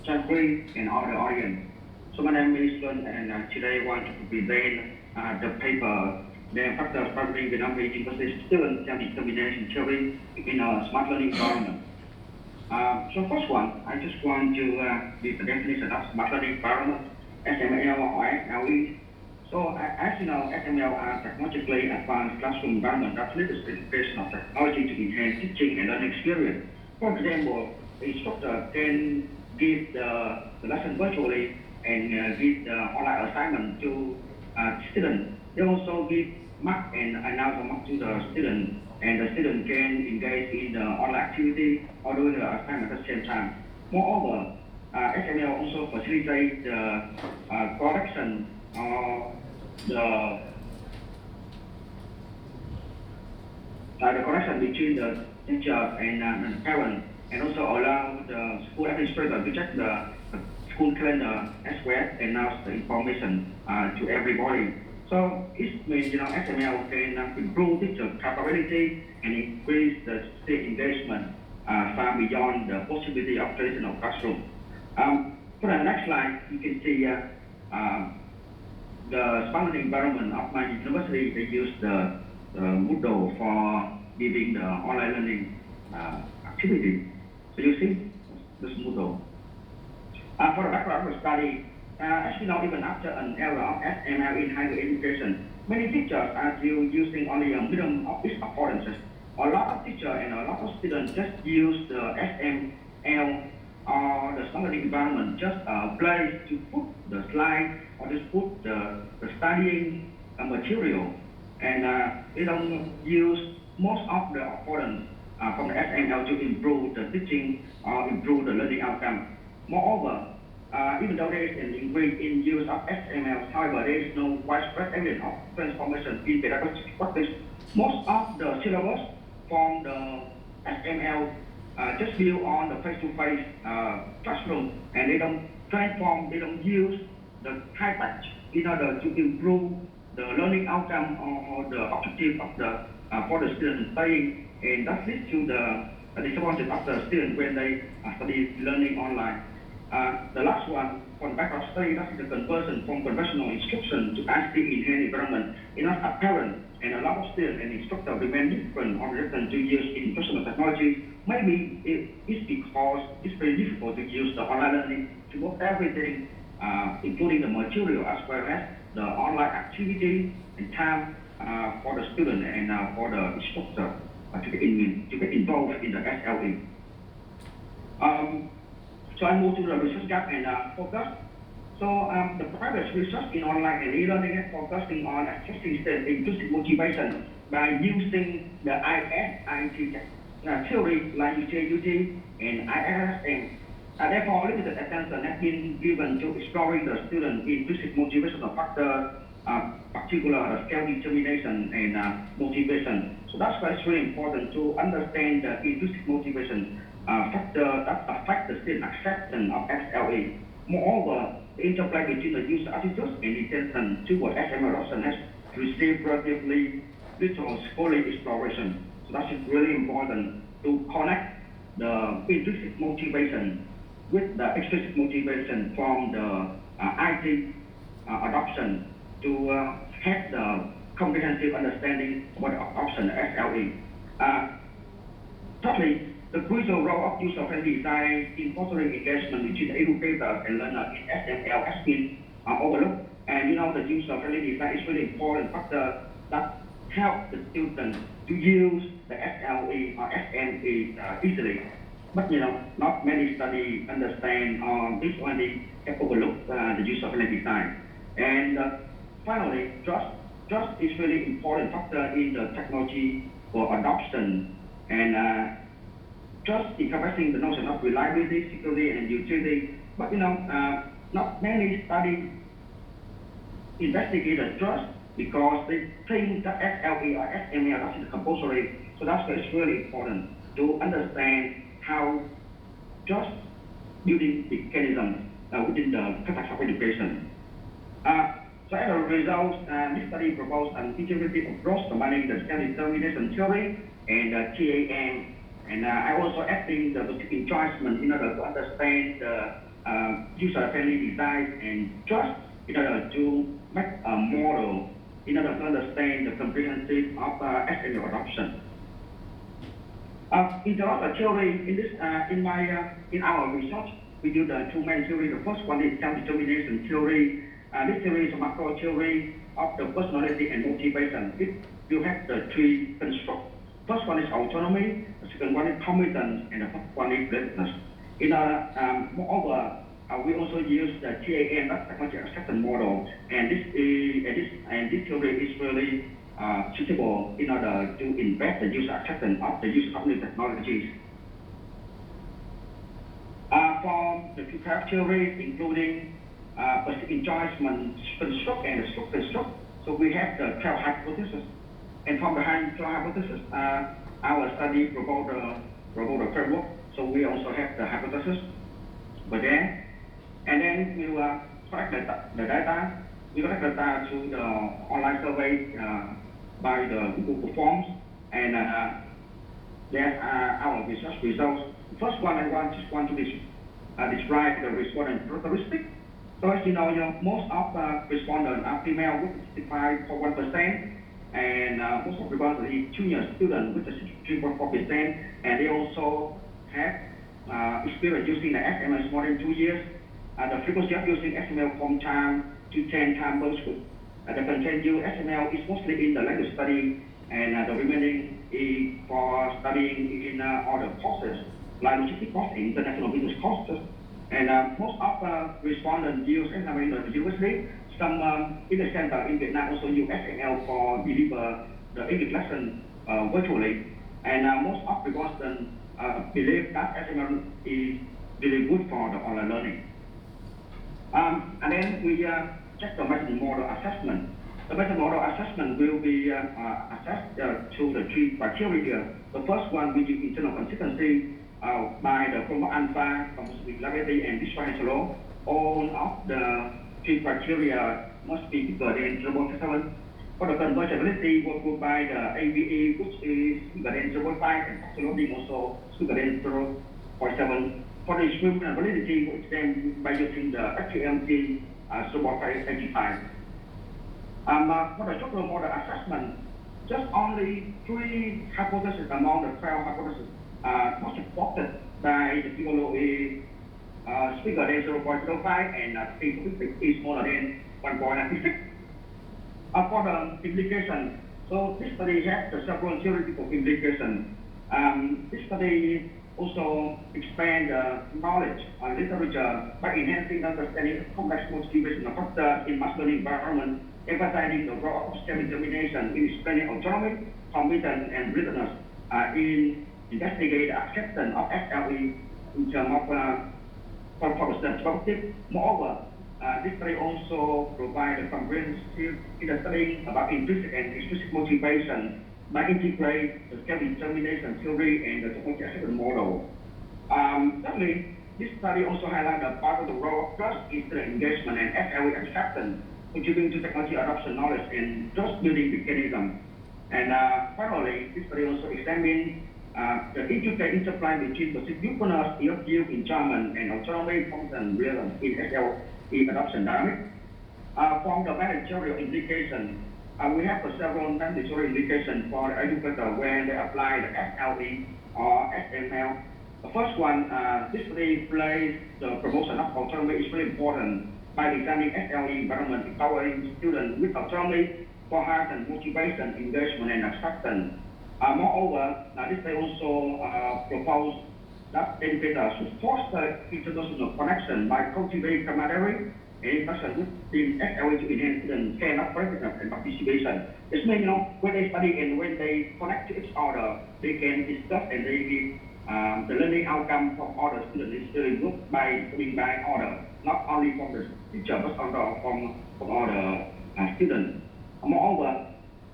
Jeffrey and all the audience. So, my name is Luân, and today I want to present the paper, the factors driving Vietnamese university students' self-determination theory in a smart learning environment. So, first one, I just want to give the definition of smart learning environment, SML or SLE. So, as you know, SML are technologically advanced classroom environment that leverages the integration of technology to enhance teaching and learning experience. For example, the instructor can give the lesson virtually and give the online assignment to students. They also give mark and announce the mark to the student, and the student can engage in the online activity or doing the assignment at the same time. Moreover, SML also facilitates the correction or the correction between the teacher and parent, and also allow the school administrator to check the school calendar as well and announce the information to everybody. So it means SML can improve teacher capability and increase the student engagement far beyond the possibility of traditional classroom. For the next slide, you can see the smart learning environment of my university. They use the Moodle for giving the online learning activity. So you see this Moodle. For the background of the study, as you know, even after an era of SML in higher education, many teachers are still using only a minimum of its affordances. A lot of teachers and a lot of students just use the SML or the smart learning environment just a place to put the slide or just put the studying material, and they don't use most of the affordance from the SML to improve the teaching or improve the learning outcome. Moreover, even though there is an increase in use of XML, however, there is no widespread evidence of transformation in pedagogic practice. Most of the syllabus from the XML just build on the face-to-face classroom, and they don't transform, they don't use the high tech in order to improve the learning outcome or the objective of the for the students studying, and that leads to the disappointment of the students when they study learning online. The last one, on background study, that is the conversion from conventional instruction to ICT enhanced environment is not apparent, and a lot of students and instructors remain different or resistant to use in personal technology. Maybe it's because it's very difficult to use the online learning to do everything, including the material as well as the online activity and time for the student and for the instructor to get involved in the SLE. So I move to the research gap and focus. So the private research in online and e-learning is focusing on assessing student inclusive motivation by using the ICSLE theory like UG and ISM. Therefore, limited attention has been given to exploring the student inclusive motivational factor, particular skill determination and motivation. So that's why it's really important to understand the inclusive motivation factor that affect the student acceptance of SLE. Moreover, the interplay between the user attitudes and intention toward SML adoption has received relatively little scholarly exploration. So that's really important to connect the intrinsic motivation with the extrinsic motivation from the IT adoption to have the comprehensive understanding about the adoption of SLE. Thirdly, the crucial role of user-friendly design in fostering engagement between the educator and learner in SML has been overlooked. And the user-friendly design is really important factor that help the students to use the SLE or SME easily. But not many studies understand this only have overlooked the user-friendly design. And finally, trust is really important factor in the technology for adoption, and trust encompassing the notion of reliability, security, and utility. But not many studies investigate the trust because they think that SLE or SME is compulsory. So that's why it's really important to understand how trust building mechanisms within the context of education. So as a result, this study proposed an integrated approach combining the self-determination theory and TAM. And I also adding the specific enjoyment in order to understand the user-friendly design and trust in order to make a model in order to understand the comprehensive of SML adoption. In terms of theory, in our research, we do the two main theory. The first one is self-determination theory. This theory is a macro theory of the personality and motivation. You have the three constructs. First one is autonomy, the second one is competence, and the third one is readiness. Moreover, we also use the TAM, that's technology acceptance model, and this theory is really suitable in order to embed the user acceptance of the use of new technologies. For the two type theories, including specific enjoyment construct and the struct construct, so we have the trial hypothesis. And from behind trial hypothesis, our study proposed a framework. So we also have the hypothesis over there. And then we will collect the data. We collect data through the online survey by the Google Forms. And there's our research results. The first one, I just want to describe the respondent characteristic. So as you know, most of the respondents are female with 65.1%. And most of the ones are junior students with 63.4%, and they also have experience using the SML more than 2 years. The frequency of using SML from time to 10 times per school. The content used SML is mostly in the language study, and the remaining is for studying in other courses, like logistics courses, international business courses. And most of the respondents use SML in the university. Some in the center in Vietnam also use SML for deliver the English lesson virtually, and most of the respondents believe that SML is really good for the online learning. And then we check the method model assessment. The method model assessment will be assessed through the three criteria. The first one, which is internal consistency by the chromo alpha, compatibility, and differential law. All of the three criteria must be bigger than 0.7. For the convertibility, we provide the AVE, which is bigger than 0.5, and loading also bigger than 0.7. For the discriminant validity, we extend by using the FTMT 0.85. For the structural model assessment, just only 3 hypotheses among the 12 hypotheses not supported by the PLOA bigger than 0.05 and is smaller than 1.96. For the implication, so this study has the several theoretical implications. This study also expand knowledge on literature by enhancing understanding of complex motivation factors in mass learning environment, emphasizing the role of self-determination in explaining autonomy, competence, and readiness in investigate acceptance of SLE in terms of from the perspective. Moreover, this study also provides a comprehensive study about intrinsic and extrinsic motivation by integrating the self-determination theory and the technology assessment model. Thirdly, this study also highlights the part of the role of trust in student engagement and SLE acceptance, contributing to technology adoption knowledge and trust-building mechanism. And finally, this study also examines the intricate interplay between the usefulness of view enjoyment and autonomy, competence, realism in SLE adoption dynamics. From the managerial implication, we have several mandatory indications for the educator when they apply the SLE or SML. The first one, this study plays the promotion of autonomy is very important by designing SLE environment empowering students with autonomy for heightened motivation, engagement, and acceptance. Moreover, this study also proposed that educators should foster international connection by cultivating camaraderie and interaction within SLE to enhance student care of presence and participation. This means, when they study and when they connect to each other, they can discuss and they give the learning outcome from other students is really good by studying by other, not only from the teacher but also from other students. Moreover,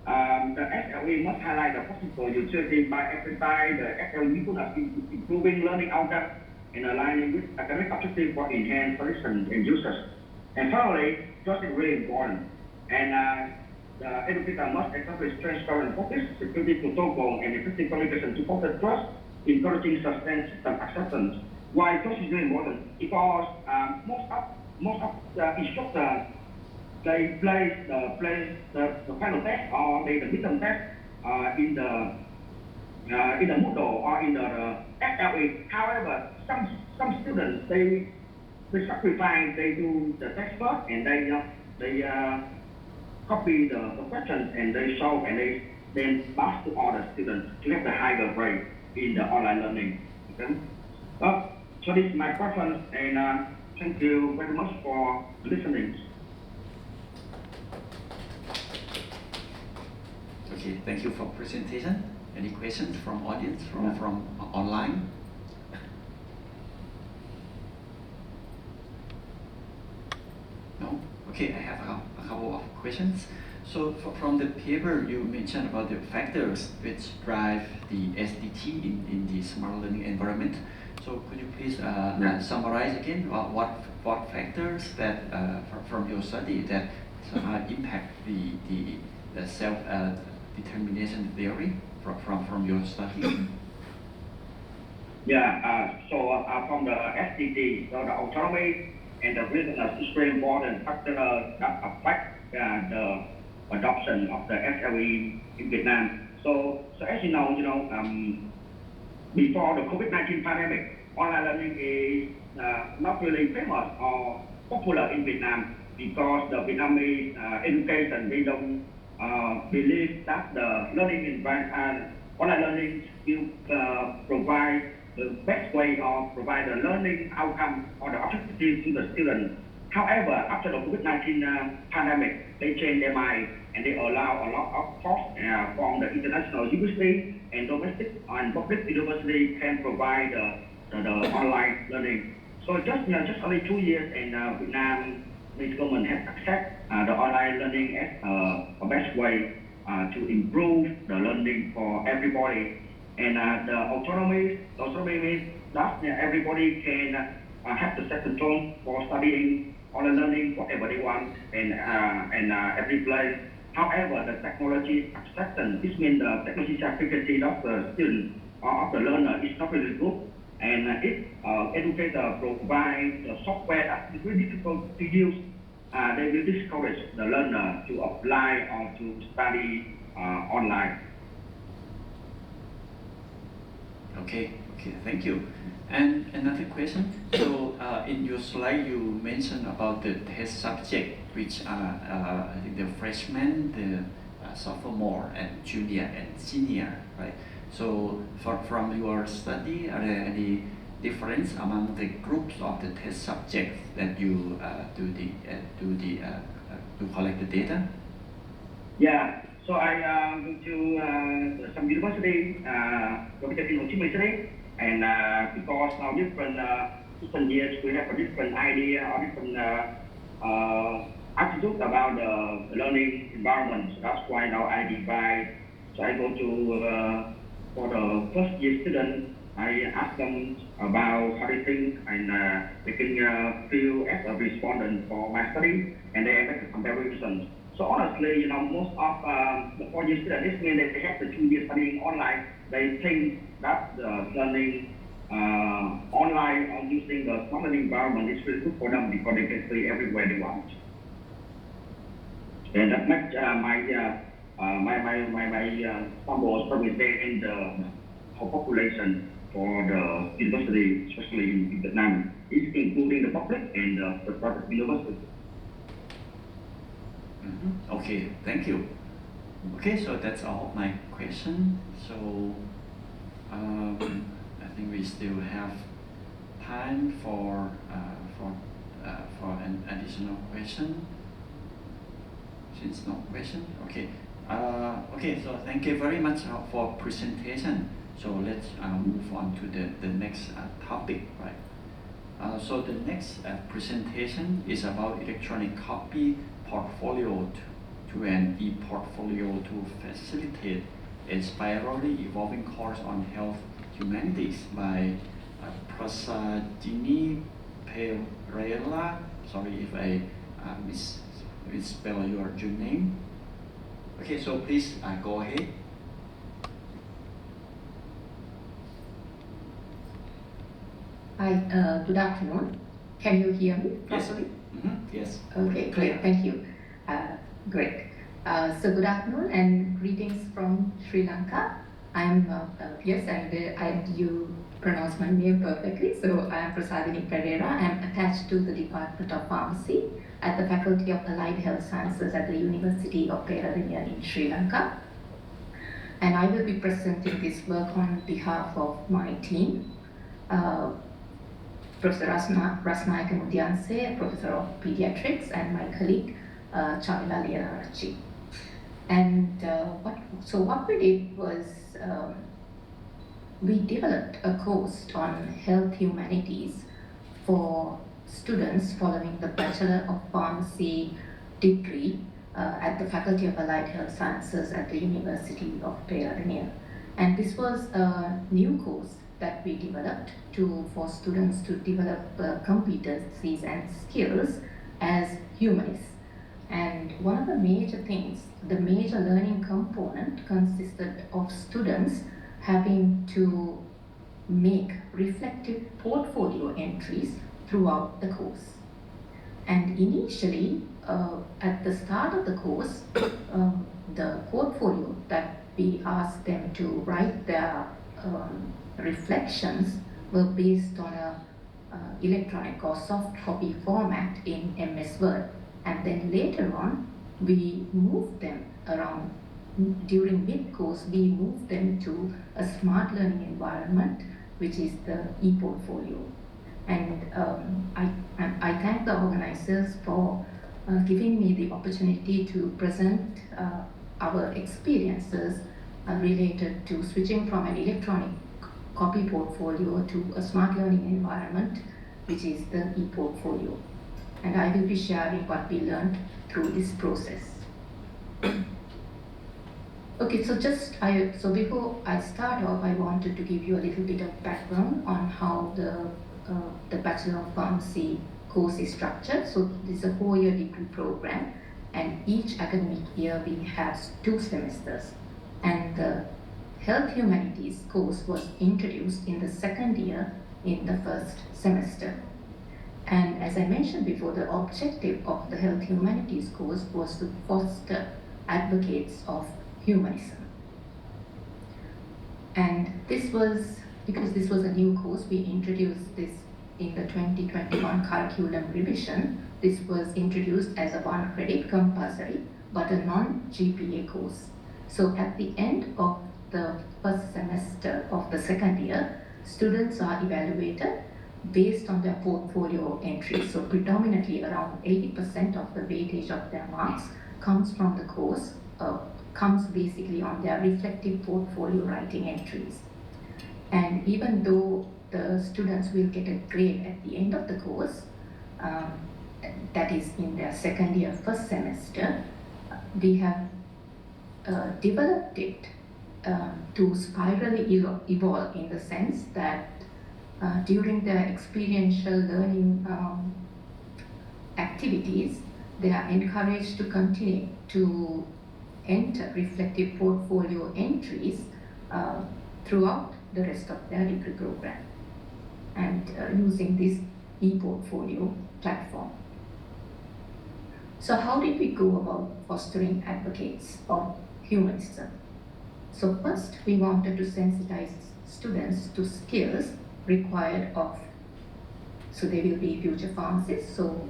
the SLE must highlight the possible utility by emphasizing the SLE usefulness in improving learning outcomes and aligning with academic objectives for enhanced solutions and users. And finally, trust is really important. And the educator must establish transparent focus, security protocol, and effective communication to foster trust, encouraging sustained system acceptance. Why trust is very important? Because most of the instructors they place the final test or the midterm test in the Moodle or in the SLE. However, some students they sacrifice, they do the test first and they copy the questions and they solve and they then pass to other students to have the higher grade in the online learning. Okay? So this is my preference and thank you very much for listening. Okay, thank you for presentation. Any questions from audience from online? No? Okay, I have a couple of questions. So from the paper, you mentioned about the factors which drive the SDT in the smart learning environment. So could you please summarize again what factors that from your study that impact the self determination theory from your study? Yeah, so from the SDT, so the autonomy and the readiness is very important factor that affect the adoption of the SLE in Vietnam. So as you know, before the COVID-19 pandemic, online learning is not really famous or popular in Vietnam because the Vietnamese education, they don't believe that the learning environment, online learning will provide the best way or provide the learning outcome or the objective to the student. However, after the COVID-19 pandemic, they changed their mind and they allow a lot of course from the international university and domestic and public university can provide the online learning. So just only 2 years, and Vietnam government has accepted the online learning as a best way to improve the learning for everybody. And the autonomy means that everybody can have the self-control for studying online learning whatever they want and every place. However, the technology acceptance, this means the technology certificate of the student or of the learner is not really good. And if educator provide the software that is very difficult to use, they will discourage the learner to apply or to study online. Okay, thank you. And another question. So in your slide, you mentioned about the test subject, which are I think the freshman, the sophomore, and junior and senior, right? So from your study, are there any difference among the groups of the test subjects that you to collect the data? Yeah. So I went to some university, located in Ho Chi Minh City, and because now different years we have a different idea or different attitude about the learning environment. So that's why now I divide. So I go to for the first year student, I ask them about how they think, and they can feel as a respondent for my study, and they make a comparison. So honestly, most of the 4-year students, this means that they have the 2 years studying online. They think that the learning online or using the smart learning environment is really good for them because they can study everywhere they want. And that makes my sample represent the whole population for the university, especially in Vietnam, is including the public and the private university. Okay, thank you. Okay, so that's all my question. So I think we still have time for an additional question. Since no question, okay. Okay, so thank you very much for presentation. So let's move on to the next topic, right? So the next presentation is about electronic copy portfolio to an e-portfolio to facilitate a spirally evolving course on health humanities by Prasadini Pereira. Sorry if I misspell your name. Okay, so please go ahead. Hi, good afternoon. Can you hear me properly? Yes. Okay, great. Thank you. Great. So good afternoon and greetings from Sri Lanka. I'm yes, and you pronounce my name perfectly. So I'm Prasadini Pereira. I'm attached to the Department of Pharmacy at the Faculty of Allied Health Sciences at the University of Peradeniya in Sri Lanka. And I will be presenting this work on behalf of my team. Professor Rasnayaka Mudianse, Professor of Pediatrics, and my colleague Chamila Lianarachi. And what we did was we developed a course on health humanities for students following the Bachelor of Pharmacy degree at the Faculty of Allied Health Sciences at the University of Peradeniya. And this was a new course that we developed for students to develop competencies and skills as humanists. And one of the major things, the major learning component consisted of students having to make reflective portfolio entries throughout the course. And initially, at the start of the course, the portfolio that we asked them to write their reflections were based on a electronic or soft copy format in MS Word. And then later on, we moved them around. During mid-course, we moved them to a smart learning environment, which is the e-portfolio. And I thank the organizers for giving me the opportunity to present our experiences related to switching from an electronic copy portfolio to a smart learning environment which is the e-portfolio. And I will be sharing what we learned through this process. Okay, so before I start off, I wanted to give you a little bit of background on how the Bachelor of Pharmacy course is structured. So this is a 4-year degree program, and each academic year we have 2 semesters. And the Health Humanities course was introduced in the 2nd year in the 1st semester. And as I mentioned before, the objective of the Health Humanities course was to foster advocates of humanism. And because this was a new course, we introduced this in the 2021 curriculum revision. This was introduced as a 1 credit compulsory, but a non-GPA course. So at the end of the 1st semester of the 2nd year, students are evaluated based on their portfolio entries. So predominantly around 80% of the weightage of their marks comes from the course, comes basically on their reflective portfolio writing entries. And even though the students will get a grade at the end of the course, that is in their 2nd year, 1st semester, we have developed it to spirally evolve in the sense that during their experiential learning activities, they are encouraged to continue to enter reflective portfolio entries throughout the rest of their degree program, and using this e-portfolio platform. So how did we go about fostering advocates of humanism? So first, we wanted to sensitize students to skills required of, so they will be future pharmacists, so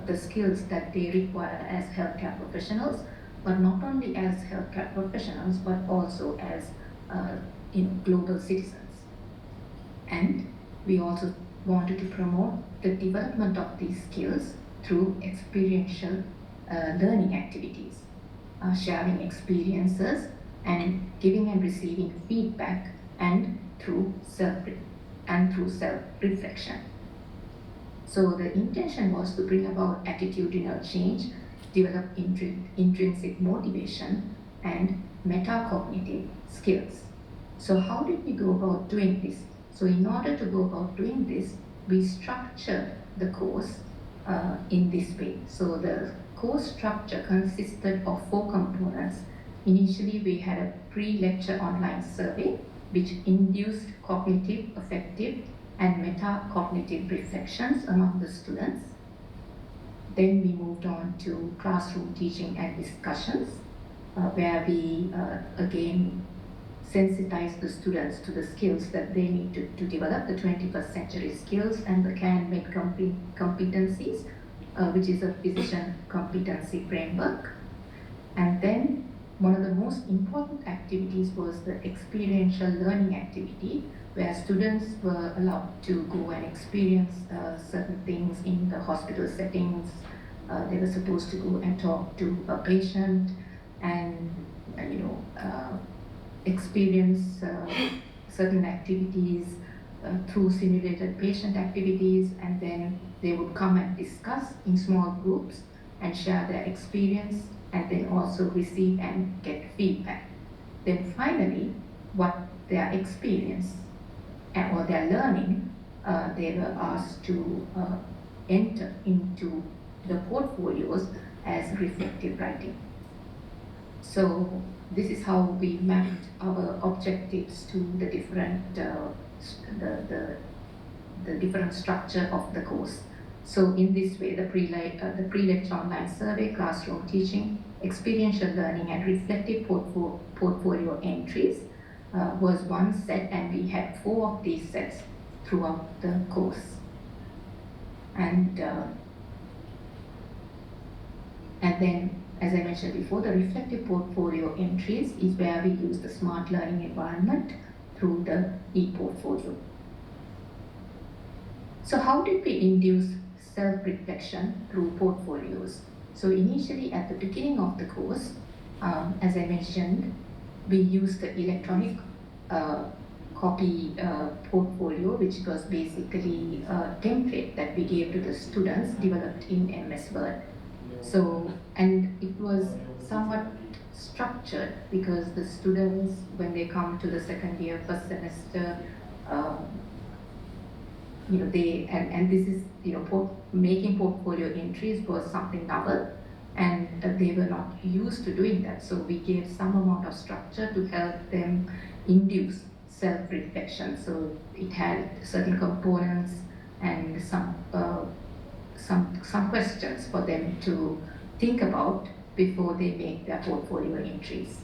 the skills that they require as healthcare professionals, but not only as healthcare professionals, but also as global citizens. And we also wanted to promote the development of these skills through experiential learning activities, sharing experiences and giving and receiving feedback, and through self-reflection. So the intention was to bring about attitudinal change, develop intrinsic motivation, and metacognitive skills. So how did we go about doing this? So in order to go about doing this, we structured the course in this way. So the course structure consisted of 4 components. Initially, we had a pre-lecture online survey, which induced cognitive, affective, and metacognitive reflections among the students. Then we moved on to classroom teaching and discussions, where we again sensitize the students to the skills that they need to develop, the 21st century skills and the CAN-MED competencies, which is a physician competency framework. And then one of the most important activities was the experiential learning activity, where students were allowed to go and experience certain things in the hospital settings. They were supposed to go and talk to a patient and experience certain activities through simulated patient activities, and then they would come and discuss in small groups and share their experience, and then also receive and get feedback. Then finally, what their experience or their learning, they were asked to enter into the portfolios as reflective writing. So this is how we mapped our objectives to the different the different structure of the course. So in this way, the pre-lecture online survey, classroom teaching, experiential learning, and reflective portfolio entries was one set, and we had 4 of these sets throughout the course. And then, as I mentioned before, the reflective portfolio entries is where we use the smart learning environment through the e-portfolio. So how did we induce self-reflection through portfolios? So initially, at the beginning of the course, as I mentioned, we used the electronic copy portfolio, which was basically a template that we gave to the students developed in MS Word. So, and it was somewhat structured because the students, when they come to the second year, first semester, and this is, making portfolio entries was something novel, and they were not used to doing that. So we gave some amount of structure to help them induce self-reflection. So it had certain components and some questions for them to think about before they make their portfolio entries.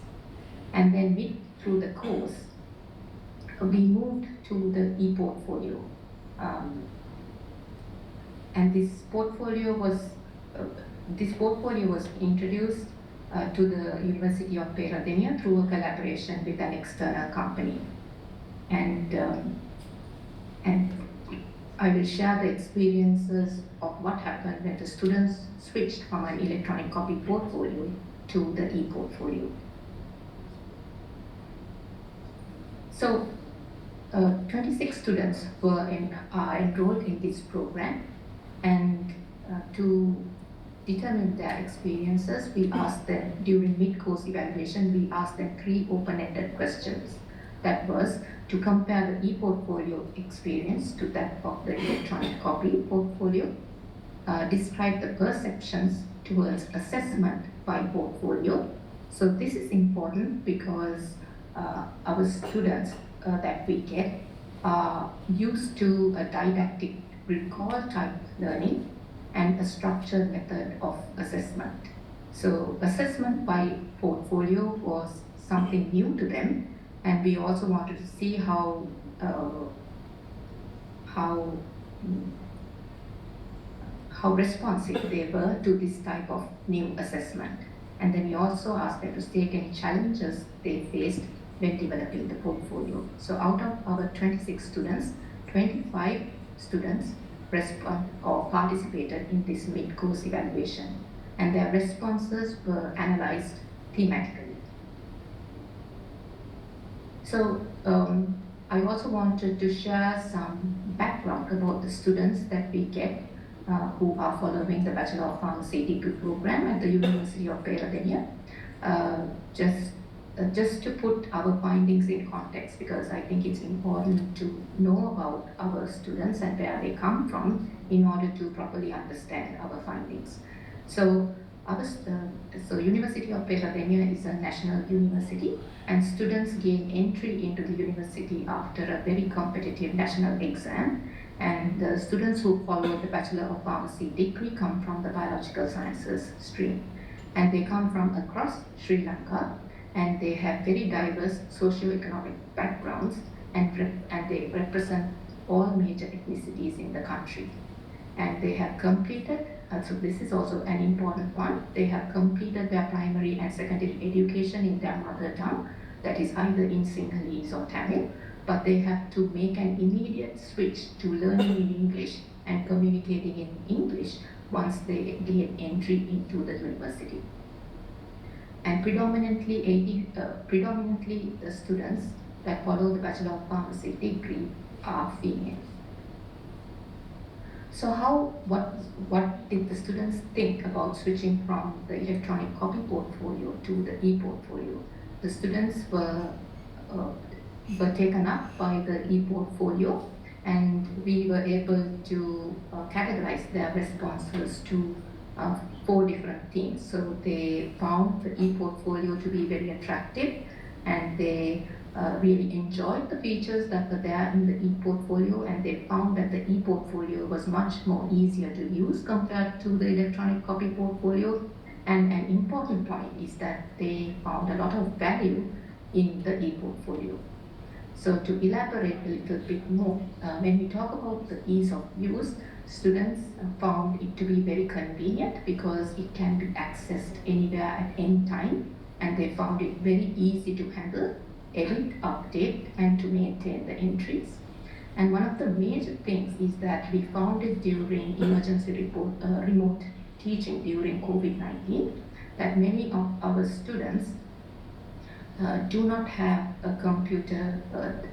And then through the course, we moved to the e-portfolio. And this portfolio was introduced to the University of Peradeniya through a collaboration with an external company. And I will share the experiences of what happened when the students switched from an electronic copy portfolio to the e-portfolio. So 26 students were enrolled in this program, and to determine their experiences, we asked them during mid-course evaluation, we asked them 3 open-ended questions. That was to compare the e-portfolio experience to that of the electronic copy portfolio, describe the perceptions towards assessment by portfolio. So this is important because our students that we get are used to a didactic recall type learning and a structured method of assessment. So assessment by portfolio was something new to them, and we also wanted to see how responsive they were to this type of new assessment. And then we also asked them to state any challenges they faced when developing the portfolio. So out of our 26 students, 25 students participated in this mid-course evaluation, and their responses were analyzed thematically. So I also wanted to share some background about the students that we get who are following the Bachelor of Pharmacy degree program at the University of Peradeniya. Just to put our findings in context, because I think it's important to know about our students and where they come from in order to properly understand our findings. So University of Peradeniya is a national university, and students gain entry into the university after a very competitive national exam. And the students who follow the Bachelor of Pharmacy degree come from the biological sciences stream, and they come from across Sri Lanka, and they have very diverse socio-economic backgrounds, and they represent all major ethnicities in the country. And they have completed, so this is also an important one, they have completed their primary and secondary education in their mother tongue, that is either in Sinhalese or Tamil, but they have to make an immediate switch to learning in English and communicating in English once they gain entry into the university. And predominantly the students that follow the Bachelor of Pharmacy degree are female. So what did the students think about switching from the electronic copy portfolio to the e-portfolio? The students were taken up by the e-portfolio, and we were able to categorize their responses to 4 different themes. So they found the e-portfolio to be very attractive, and they really enjoyed the features that were there in the e-portfolio, and they found that the e-portfolio was much more easier to use compared to the electronic copy portfolio. And an important point is that they found a lot of value in the e-portfolio. So to elaborate a little bit more, when we talk about the ease of use, students found it to be very convenient because it can be accessed anywhere at any time, and they found it very easy to handle, edit, update, and to maintain the entries. And one of the major things is that we found it during emergency remote teaching during COVID-19, that many of our students do not have a computer,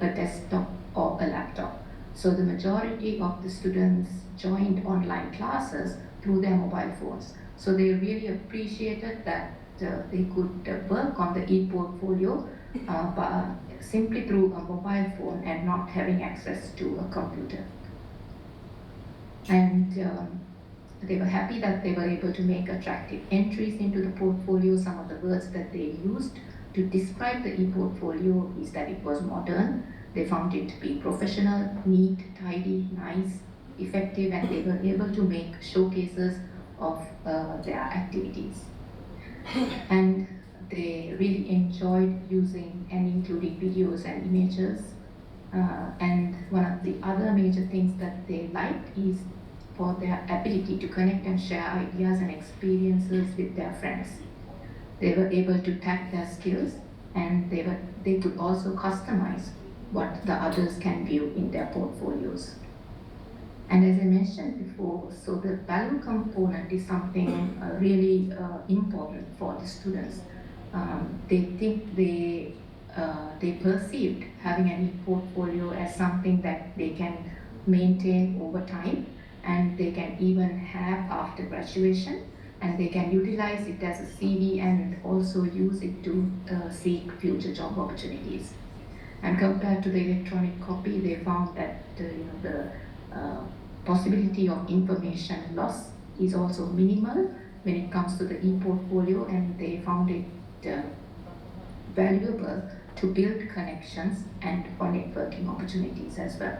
a desktop or a laptop. So the majority of the students joined online classes through their mobile phones. So they really appreciated that they could work on the e-portfolio simply through a mobile phone and not having access to a computer. And they were happy that they were able to make attractive entries into the portfolio. Some of the words that they used to describe the e-portfolio is that it was modern. They found it to be professional, neat, tidy, nice, effective, and they were able to make showcases of their activities. And they really enjoyed using and including videos and images. And one of the other major things that they liked is for their ability to connect and share ideas and experiences with their friends. They were able to tap their skills, and they could also customize what the others can view in their portfolios. And as I mentioned before, so the value component is something really important for the students. They perceived having an e-portfolio as something that they can maintain over time, and they can even have after graduation, and they can utilize it as a CV and also use it to seek future job opportunities. And compared to the electronic copy, they found that the possibility of information loss is also minimal when it comes to the e-portfolio, and they found it valuable to build connections and for networking opportunities as well.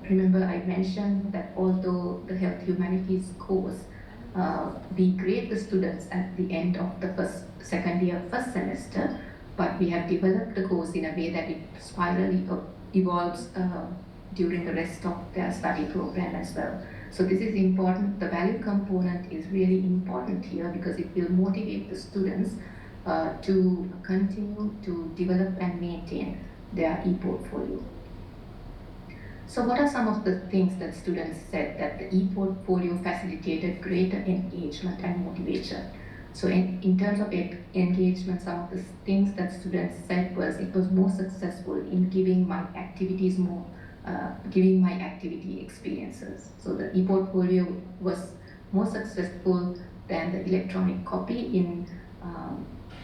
Remember I mentioned that although the Health Humanities course, we grade the students at the end of the second year, first semester, but we have developed the course in a way that it spirally evolves during the rest of their study program as well. So this is important. The value component is really important here because it will motivate the students to continue to develop and maintain their e-portfolio. So what are some of the things that students said that the e-portfolio facilitated greater engagement and motivation? So in terms of engagement, some of the things that students said was it was more successful in giving my activity experiences. So the e-portfolio was more successful than the electronic copy in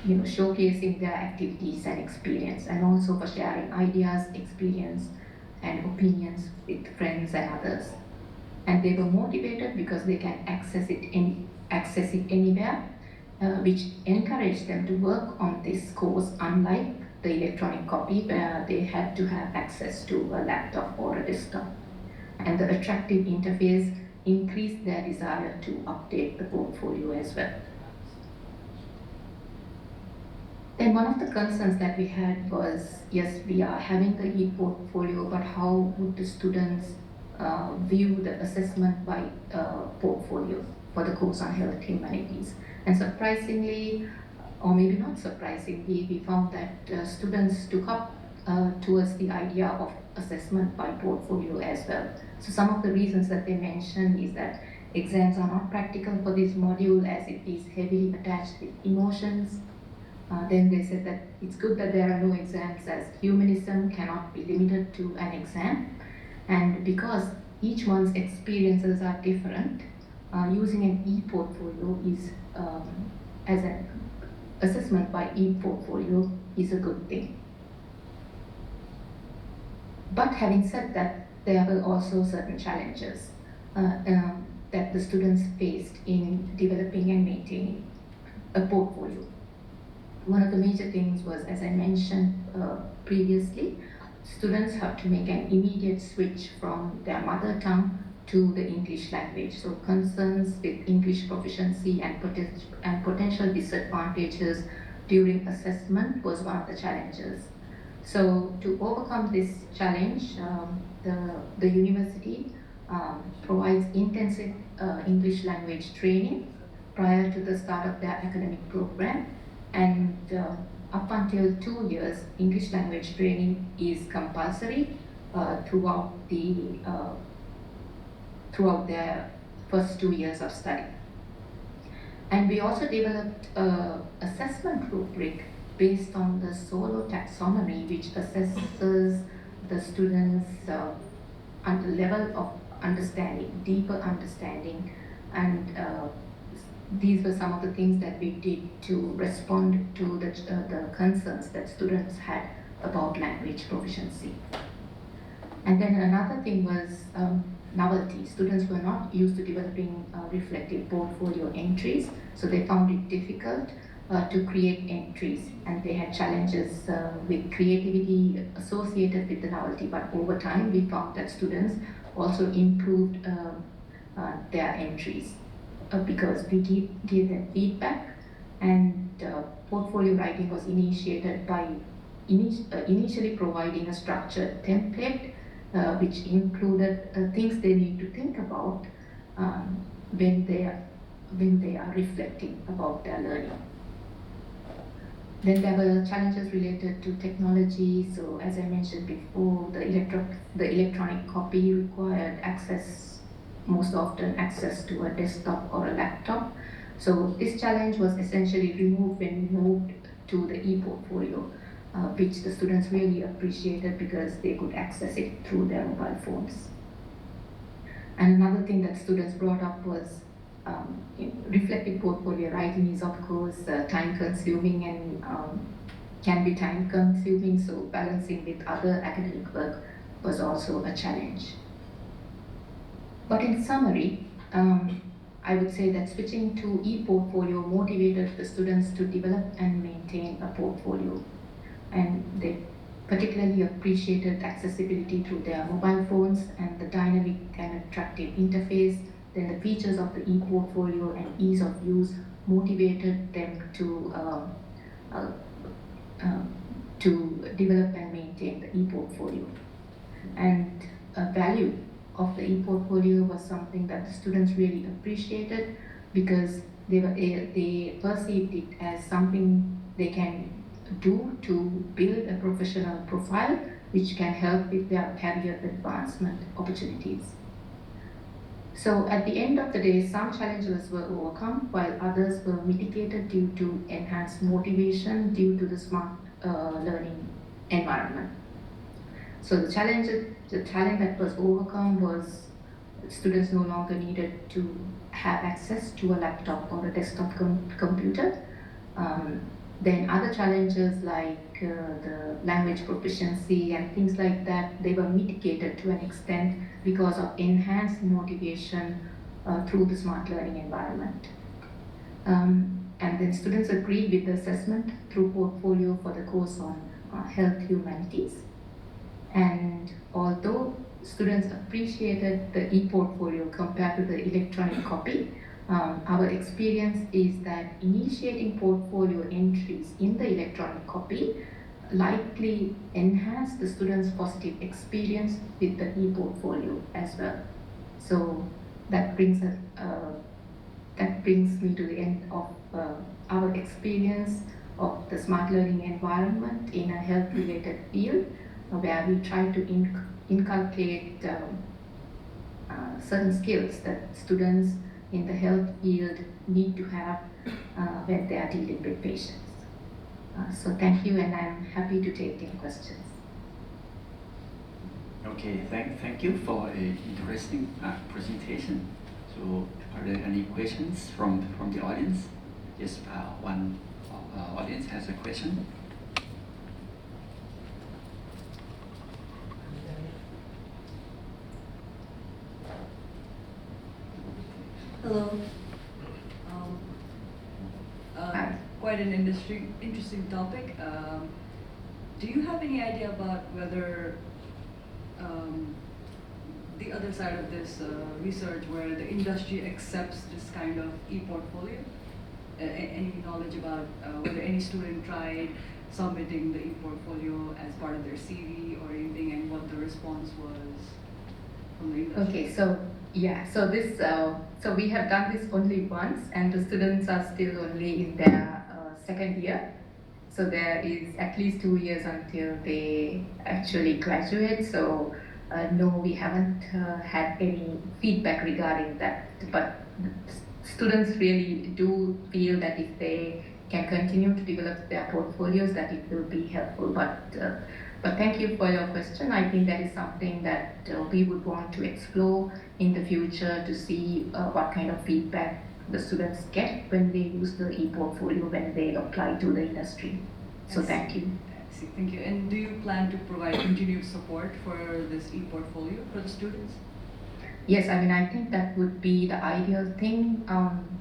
showcasing their activities and experience, and also for sharing ideas, experience, and opinions with friends and others. And they were motivated because they can access it anywhere, which encouraged them to work on this course, unlike the electronic copy where they had to have access to a laptop or a desktop. And the attractive interface increased their desire to update the portfolio as well. Then one of the concerns that we had was, yes, we are having the e-portfolio, but how would the students view the assessment by portfolio for the course on Health Humanities? And surprisingly, or maybe not surprisingly, we found that students took up towards the idea of assessment by portfolio as well. So some of the reasons that they mentioned is that exams are not practical for this module as it is heavily attached with emotions. Then they said that it's good that there are no exams as humanism cannot be limited to an exam. And because each one's experiences are different, using an e-portfolio is, as an assessment by e-portfolio is a good thing. But having said that, there were also certain challenges that the students faced in developing and maintaining a portfolio. One of the major things was, as I mentioned previously, students have to make an immediate switch from their mother tongue to the English language. So concerns with English proficiency and potential disadvantages during assessment was one of the challenges. So to overcome this challenge, the university provides intensive English language training prior to the start of their academic program. And up until 2 years, English language training is compulsory throughout their first 2 years of study. And we also developed an assessment rubric based on the solo taxonomy, which assesses the students' level of understanding, deeper understanding, and these were some of the things that we did to respond to the concerns that students had about language proficiency. And then another thing was novelty. Students were not used to developing reflective portfolio entries, so they found it difficult to create entries, and they had challenges with creativity associated with the novelty. But over time, we found that students also improved their entries because we gave them feedback, and portfolio writing was initiated by initially providing a structured template which included things they need to think about when they are reflecting about their learning. Then there were challenges related to technology. So as I mentioned before, the electronic copy required access, most often access to a desktop or a laptop. So this challenge was essentially removed when we moved to the e-portfolio, which the students really appreciated because they could access it through their mobile phones. And another thing that students brought up was reflective portfolio writing is of course time consuming and can be time consuming, so balancing with other academic work was also a challenge. But in summary, I would say that switching to e-portfolio motivated the students to develop and maintain a portfolio, and they particularly appreciated accessibility through their mobile phones and the dynamic and attractive interface. Then the features of the e-portfolio and ease of use motivated them to develop and maintain the e-portfolio. And a value of the e-portfolio was something that the students really appreciated because they perceived it as something they can do to build a professional profile which can help with their career advancement opportunities. So at the end of the day, some challenges were overcome while others were mitigated due to enhanced motivation due to the smart learning environment. So the challenge that was overcome was students no longer needed to have access to a laptop or a desktop computer. Then other challenges like the language proficiency and things like that, they were mitigated to an extent because of enhanced motivation through the smart learning environment. And then students agreed with the assessment through portfolio for the course on health humanities. And although students appreciated the e-portfolio compared to the electronic copy, our experience is that initiating portfolio entries in the electronic copy likely enhance the students' positive experience with the e-portfolio as well. So that brings me to the end of our experience of the smart learning environment in a health-related field, where we try to inculcate certain skills that students in the health field need to have when they are dealing with patients. So thank you, and I'm happy to take any questions. Okay, thank you for an interesting presentation. So are there any questions from the audience? Yes, one audience has a question. Hello. Quite an interesting topic. Do you have any idea about whether the other side of this research, where the industry accepts this kind of e-portfolio? Any knowledge about whether any student tried submitting the e-portfolio as part of their CV or anything, and what the response was from the industry? Okay, so this so we have done this only once, and the students are still only in their second year. So there is at least 2 years until they actually graduate. So no, we haven't had any feedback regarding that. But students really do feel that if they can continue to develop their portfolios, that it will be helpful. But thank you for your question. I think that is something that we would want to explore in the future to see what kind of feedback the students get when they use the e-portfolio when they apply to the industry. So thank you. Thank you. And do you plan to provide continued support for this e-portfolio for the students? Yes, I mean, I think that would be the ideal thing.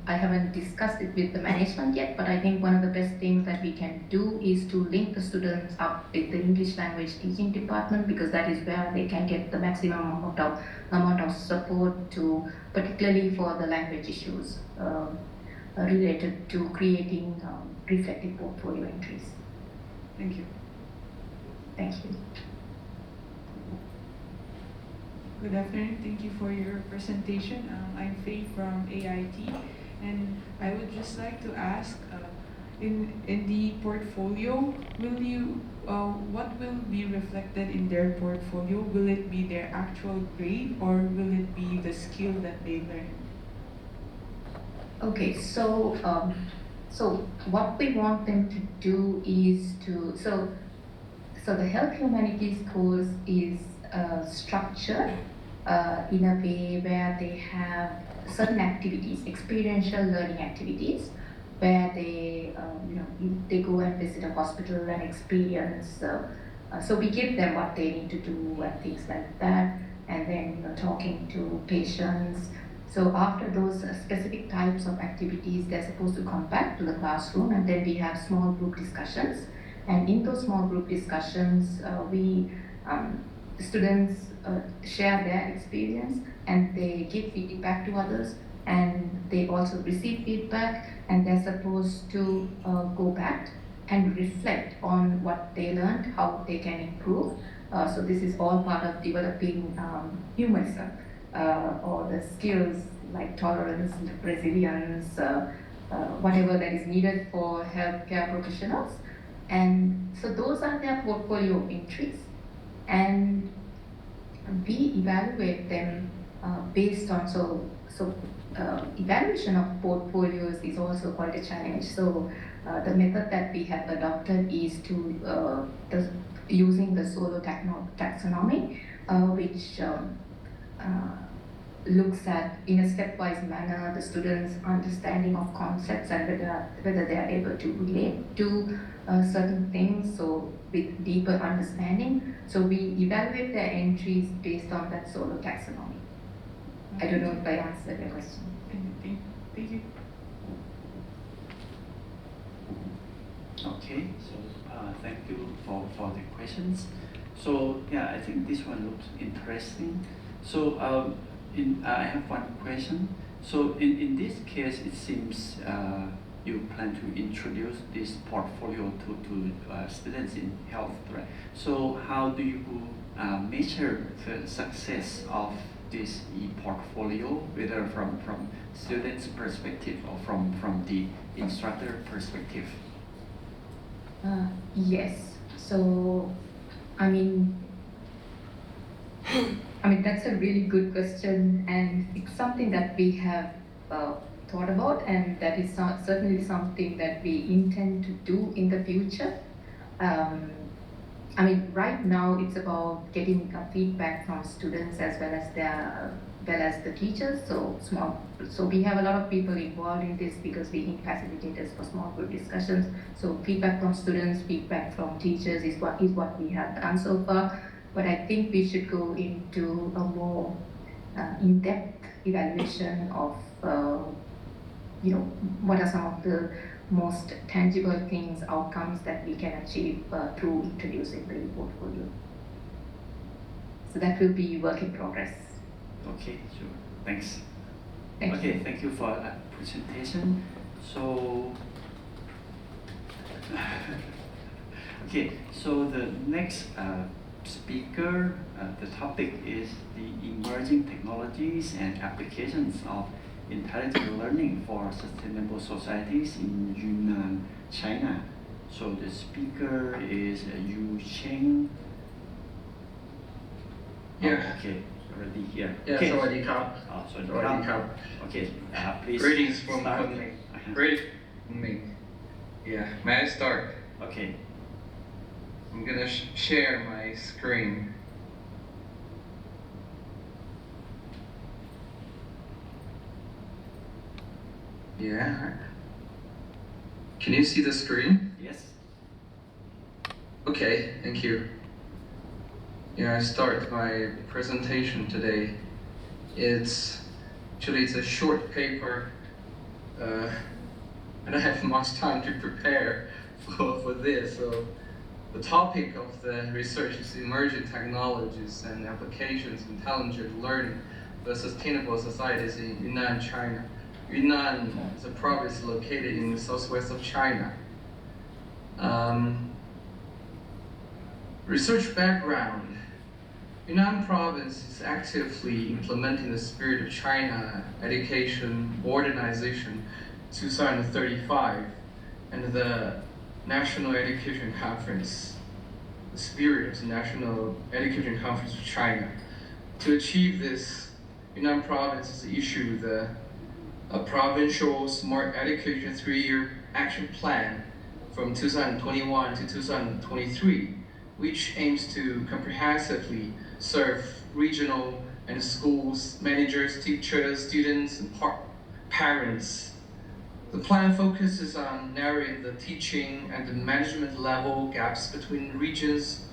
I haven't discussed it with the management yet, but I think one of the best things that we can do is to link the students up with the English language teaching department, because that is where they can get the maximum amount of support to, particularly for the language issues related to creating reflective portfolio entries. Thank you. Thank you. Good afternoon. Thank you for your presentation. I'm Faye from AIT, and I would just like to ask, in the portfolio, will you what will be reflected in their portfolio? Will it be their actual grade, or will it be the skill that they learn? Okay, so what we want them to do is so the health humanities course is structured in a way where they have certain activities, experiential learning activities, where they they go and visit a hospital and experience. So we give them what they need to do and things like that, and then talking to patients. So after those specific types of activities, they're supposed to come back to the classroom, and then we have small group discussions. And in those small group discussions, students share their experience, and they give feedback to others, and they also receive feedback, and they're supposed to go back and reflect on what they learned, how they can improve. So this is all part of developing humanism, or the skills like tolerance, resilience, whatever that is needed for healthcare professionals. And so those are their portfolio entries, and we evaluate them based on evaluation of portfolios is also quite a challenge. So the method that we have adopted is to using the solo taxonomy, which looks at in a stepwise manner the students' understanding of concepts and whether they are able to relate to certain things, so with deeper understanding. So we evaluate their entries based on that solo taxonomy. I don't know if I answered your question. Thank you. Okay, so thank you for the questions. So yeah, I think this one looks interesting. So I have one question. So in this case, it seems you plan to introduce this portfolio to students in health, right? So how do you measure the success of this e-portfolio, whether from students' perspective or from the instructor perspective? Yes. So, I mean, that's a really good question, and it's something that we have thought about, and that is certainly something that we intend to do in the future. Right now it's about getting feedback from students as well as the teachers. So we have a lot of people involved in this because we need facilitators for small group discussions. So feedback from students, feedback from teachers is what we have done so far. But I think we should go into a more in-depth evaluation of what are some of the most tangible things, outcomes that we can achieve through introducing the portfolio. So that will be work in progress. Okay, sure. Thanks. Thank you. Thank you for that presentation. So, so the next speaker, the topic is the emerging technologies and applications of intelligent learning for sustainable societies in Yunnan, China. So the speaker is Yu Cheng. Yes. Okay. already here. Yeah, Okay. สวัสดีครับ สวัส ส ดี วัส ครั ดี บ ครับ Okay, please Greetings from start. Kunming. Greetings. Yeah, may I start? Okay. I'm gonna share my screen. Yeah. Can you see the screen? Yes. Okay, thank you. Yeah, I start my presentation today. It's a short paper. I don't have much time to prepare for this. So the topic of the research is emerging technologies and applications of intelligent learning for sustainable societies in Yunnan, China. Yunnan is a province located in the southwest of China. Research background. Yunnan province is actively implementing the spirit of China education modernization 2035 and the National Education Conference, the spirit of the National Education Conference of China. To achieve this, Yunnan province has issued a provincial smart education 3-year action plan from 2021 to 2023, which aims to comprehensively serve regional and schools, managers, teachers, students, and parents. The plan focuses on narrowing the teaching and the management level gaps between regions,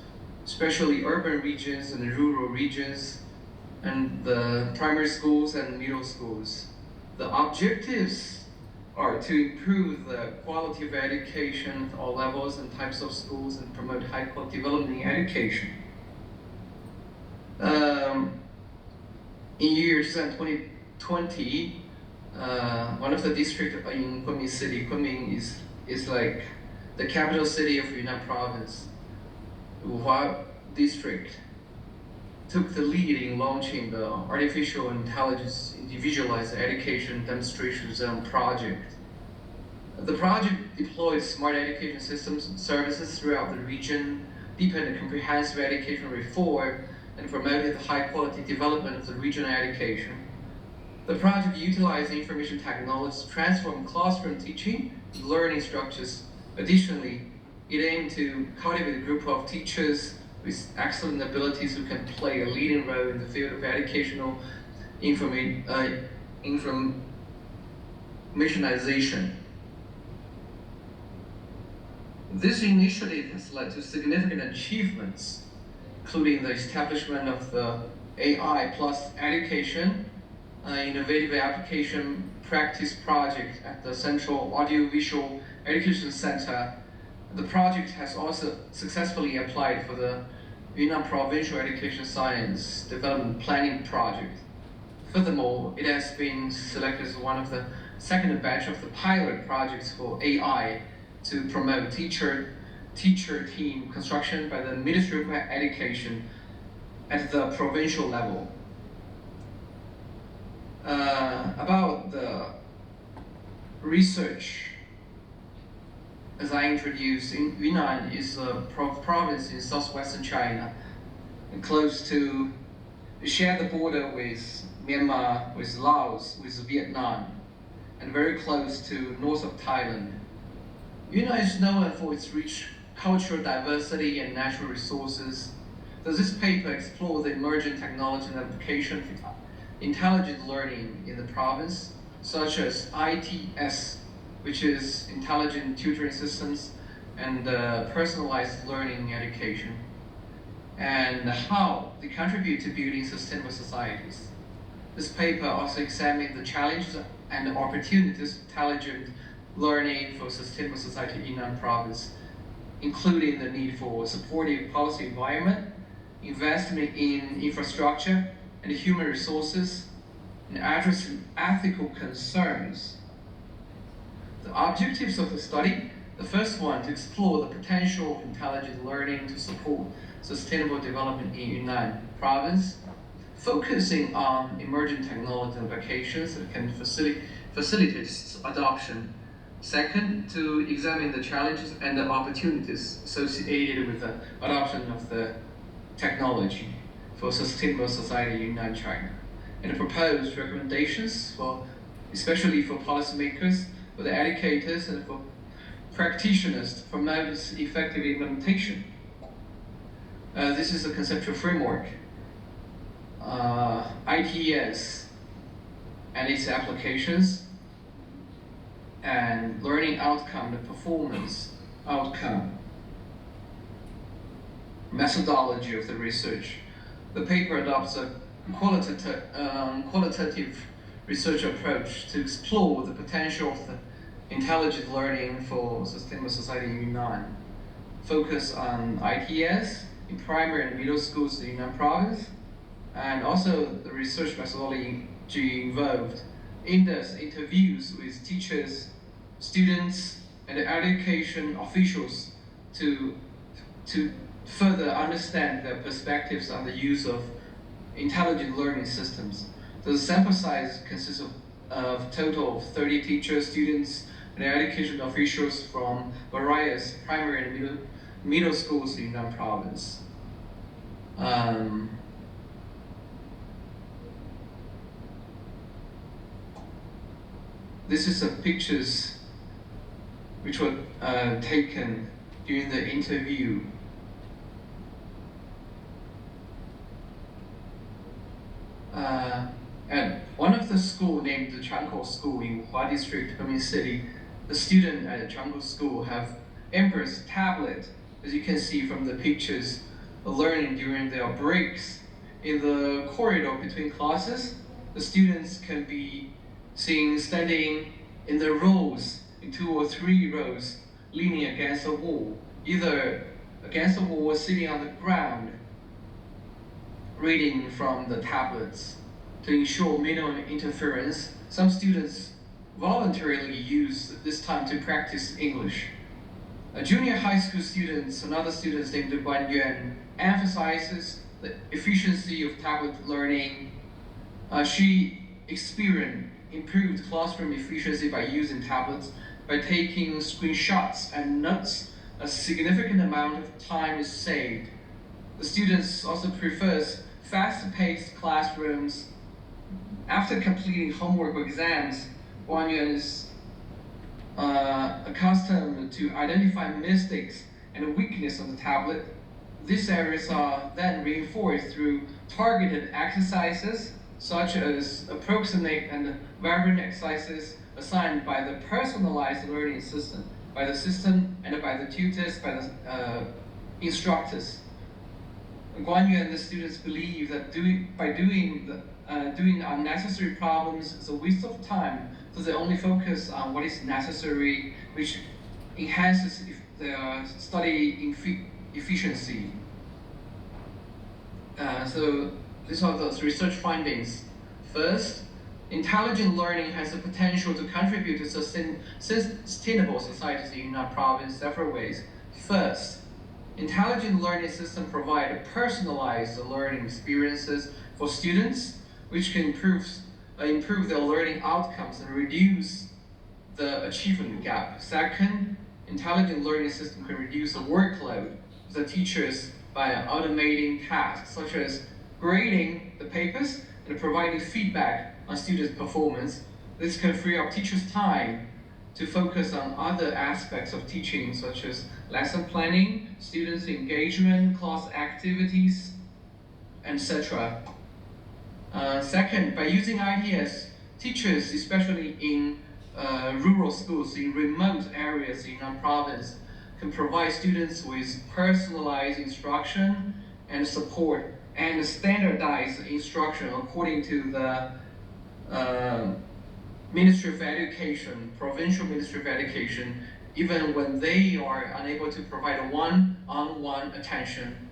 especially urban regions and rural regions, and the primary schools and middle schools. The objectives are to improve the quality of education at all levels and types of schools and promote high quality development in education. In year 2020, one of the districts in Kunming City, Kunming is like the capital city of Yunnan province. Wuhua district took the lead in launching the artificial intelligence individualized education demonstration zone project. The project deploys smart education systems and services throughout the region, deepened the comprehensive education reform, and promoted the high-quality development of the regional education. The project utilized information technology to transform classroom teaching and learning structures. Additionally, it aimed to cultivate a group of teachers with excellent abilities who can play a leading role in the field of educational informationization. This initiative has led to significant achievements, including the establishment of the AI plus education, innovative application practice project at the Central Audiovisual Education Center. The project has also successfully applied for the Yunnan Provincial Education Science Development Planning Project. Furthermore, it has been selected as one of the second batch of the pilot projects for AI to promote teacher team construction by the Ministry of Education at the provincial level. About the research, as I introduced, Yunnan is a province in southwestern China, close to, share the border with Myanmar, with Laos, with Vietnam, and very close to north of Thailand. Yunnan is known for its rich cultural diversity and natural resources. Does this paper explore the emerging technology and application of intelligent learning in the province, such as ITS, which is intelligent tutoring systems and personalized learning education, and how they contribute to building sustainable societies. This paper also examines the challenges and opportunities of intelligent learning for sustainable society in Yunnan province, including the need for a supportive policy environment, investment in infrastructure and human resources, and addressing ethical concerns. The objectives of the study: the first one, to explore the potential of intelligent learning to support sustainable development in Yunnan province, focusing on emerging technology applications that can facilitate its adoption. Second, to examine the challenges and the opportunities associated with the adoption of the technology. for sustainable society in Yunnan, China, and proposed recommendations for, especially for policymakers, for the educators, and for practitioners to promote its effective implementation. This is a conceptual framework. ITS and its applications, and learning outcome, the performance outcome, methodology of the research. The paper adopts a qualitative research approach to explore the potential of the intelligent learning for sustainable society in Yunnan. Focus on ITS in primary and middle schools in Yunnan province, and also the research methodology involved in-depth interviews with teachers, students, and education officials to further understand their perspectives on the use of intelligent learning systems. The sample size consists of a total of 30 teachers, students, and education officials from various primary and middle schools in Yunnan province. This is the pictures which were taken during the interview. At one of the school named the Chankou School in Hua District, Kunming City, the student at the Chankou School have embraced tablet, as you can see from the pictures, learning during their breaks. In the corridor between classes, the students can be seen standing in the rows, in 2 or 3 rows, leaning against a wall, either against the wall or sitting on the ground, reading from the tablets. To ensure minimum interference, some students voluntarily use this time to practice English. A junior high school student, another student named Guan Yuan, emphasizes the efficiency of tablet learning. She experienced improved classroom efficiency by using tablets. By taking screenshots and notes, a significant amount of time is saved. The students also prefers fast-paced classrooms. After completing homework or exams, Guan Yuan is accustomed to identify mistakes and weakness on the tablet. These areas are then reinforced through targeted exercises, such as approximate and variant exercises assigned by the personalized learning system, by the system and by the tutors, by the instructors. Guan Yuan and the students believe that doing unnecessary problems is a waste of time, so they only focus on what is necessary, which enhances their study efficiency. So these are the research findings. First, intelligent learning has the potential to contribute to sustainable societies in Yunnan province several ways. First, intelligent learning systems provide personalized learning experiences for students, which can improve their learning outcomes and reduce the achievement gap. Second, intelligent learning systems can reduce the workload of the teachers by automating tasks such as grading the papers and providing feedback on students' performance. This can free up teachers' time to focus on other aspects of teaching, such as lesson planning, students' engagement, class activities, etc. Second, by using ITS, teachers, especially in rural schools in remote areas in our province, can provide students with personalized instruction and support and standardized instruction according to the Ministry of Education, Provincial Ministry of Education, even when they are unable to provide one-on-one attention.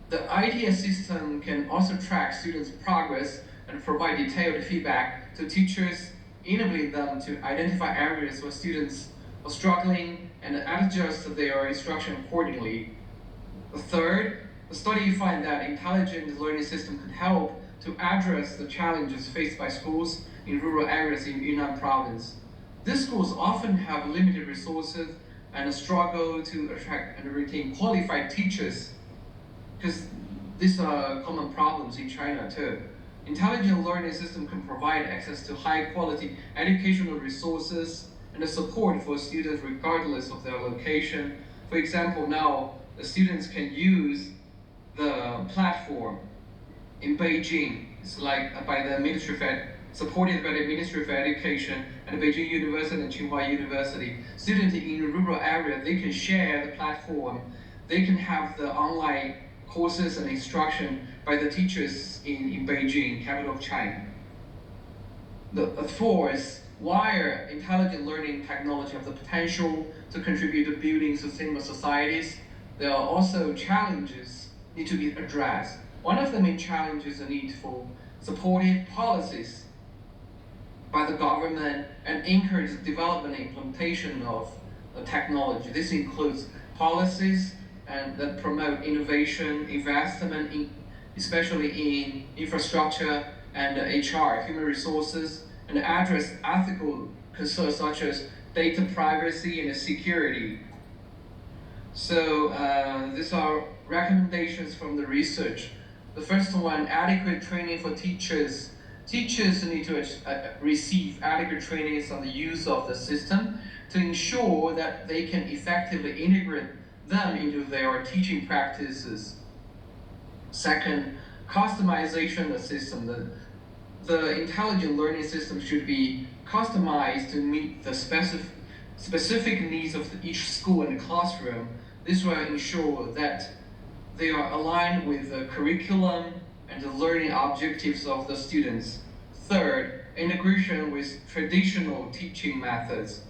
The ITS system can also track students' progress and provide detailed feedback to teachers, enabling them to identify areas where students are struggling and adjust their instruction accordingly. Third, the study finds that intelligent learning system can help to address the challenges faced by schools in rural areas in Yunnan province. These schools often have limited resources and struggle to attract and retain qualified teachers because these are common problems in China too. Intelligent learning system can provide access to high-quality educational resources and the support for students regardless of their location. For example, now the students can use the platform in Beijing. It's like by the Ministry of supported by the Ministry of Education and Beijing University and Tsinghua University. Students in the rural area, they can share the platform. They can have the online courses and instruction by the teachers in Beijing, capital of China. The fourth, while intelligent learning technology have the potential to contribute to building sustainable societies, there are also challenges need to be addressed. One of the main challenges is the need for supportive policies by the government and encourage the development and implementation of technology. This includes policies and that promote innovation, investment, especially in infrastructure and HR, human resources, and address ethical concerns such as data privacy and security. So these are recommendations from the research. The first one, adequate training for teachers. Teachers need to receive adequate trainings on the use of the system to ensure that they can effectively integrate them into their teaching practices. Second, customization of the system. The intelligent learning system should be customized to meet the specific needs of each school and classroom. This will ensure that they are aligned with the curriculum and the learning objectives of the students. Third, integration with traditional teaching methods.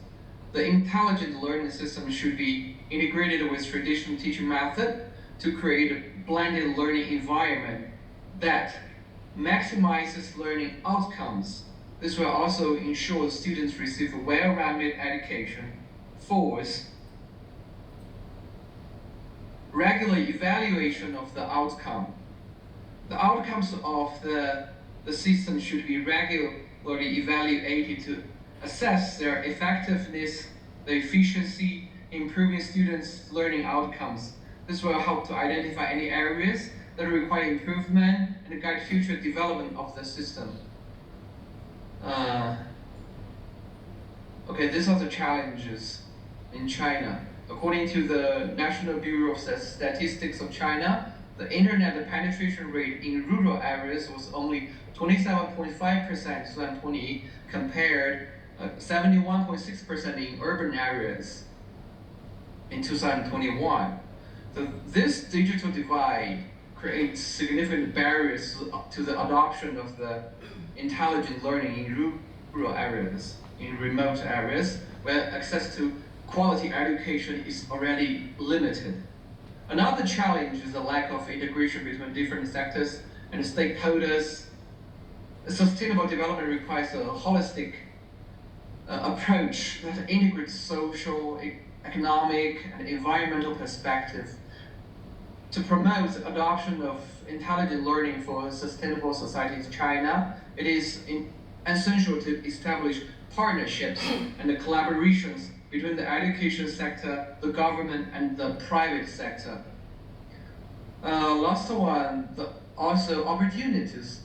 The intelligent learning system should be integrated with traditional teaching method to create a blended learning environment that maximizes learning outcomes. This will also ensure students receive a well-rounded education. Fourth, regular evaluation of the outcome. The outcomes of the system should be regularly evaluated to assess their effectiveness, the efficiency, improving students' learning outcomes. This will help to identify any areas that require improvement and guide future development of the system. Okay, these are the challenges in China. According to the National Bureau of Statistics of China, the internet penetration rate in rural areas was only 27.5% in 2020 compared 71.6% in urban areas in 2021. So this digital divide creates significant barriers to the adoption of the intelligent learning in rural areas, in remote areas, where access to quality education is already limited. Another challenge is the lack of integration between different sectors and stakeholders. Sustainable development requires a holistic approach that integrates social, economic, and environmental perspective. To promote the adoption of intelligent learning for sustainable societies in China, it is essential to establish partnerships and collaborations between the education sector, the government, and the private sector. Last one, also opportunities.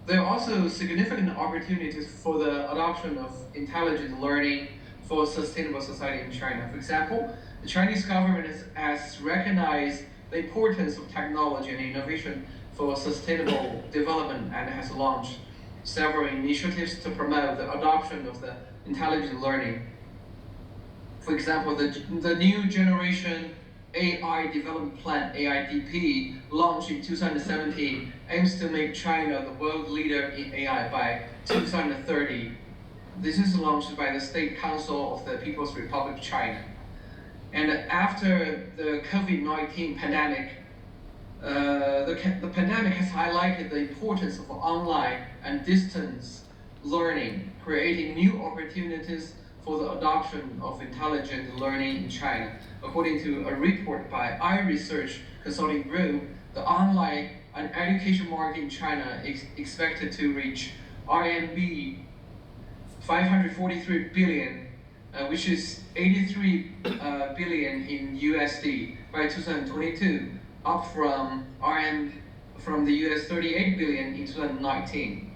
There are also significant opportunities for the adoption of intelligent learning for a sustainable society in China. For example, the Chinese government has recognized the importance of technology and innovation for sustainable development and has launched several initiatives to promote the adoption of the intelligent learning. For example, the New Generation AI Development Plan, AIDP, launched in 2017, aims to make China the world leader in AI by 2030. This is launched by the State Council of the People's Republic of China. And after the COVID-19 pandemic, the pandemic has highlighted the importance of online and distance learning, creating new opportunities for the adoption of intelligent learning in China. According to a report by iResearch Consulting Group, the online and education market in China is expected to reach RMB 543 billion, which is 83 billion in USD by 2022, up from from the US 38 billion in 2019.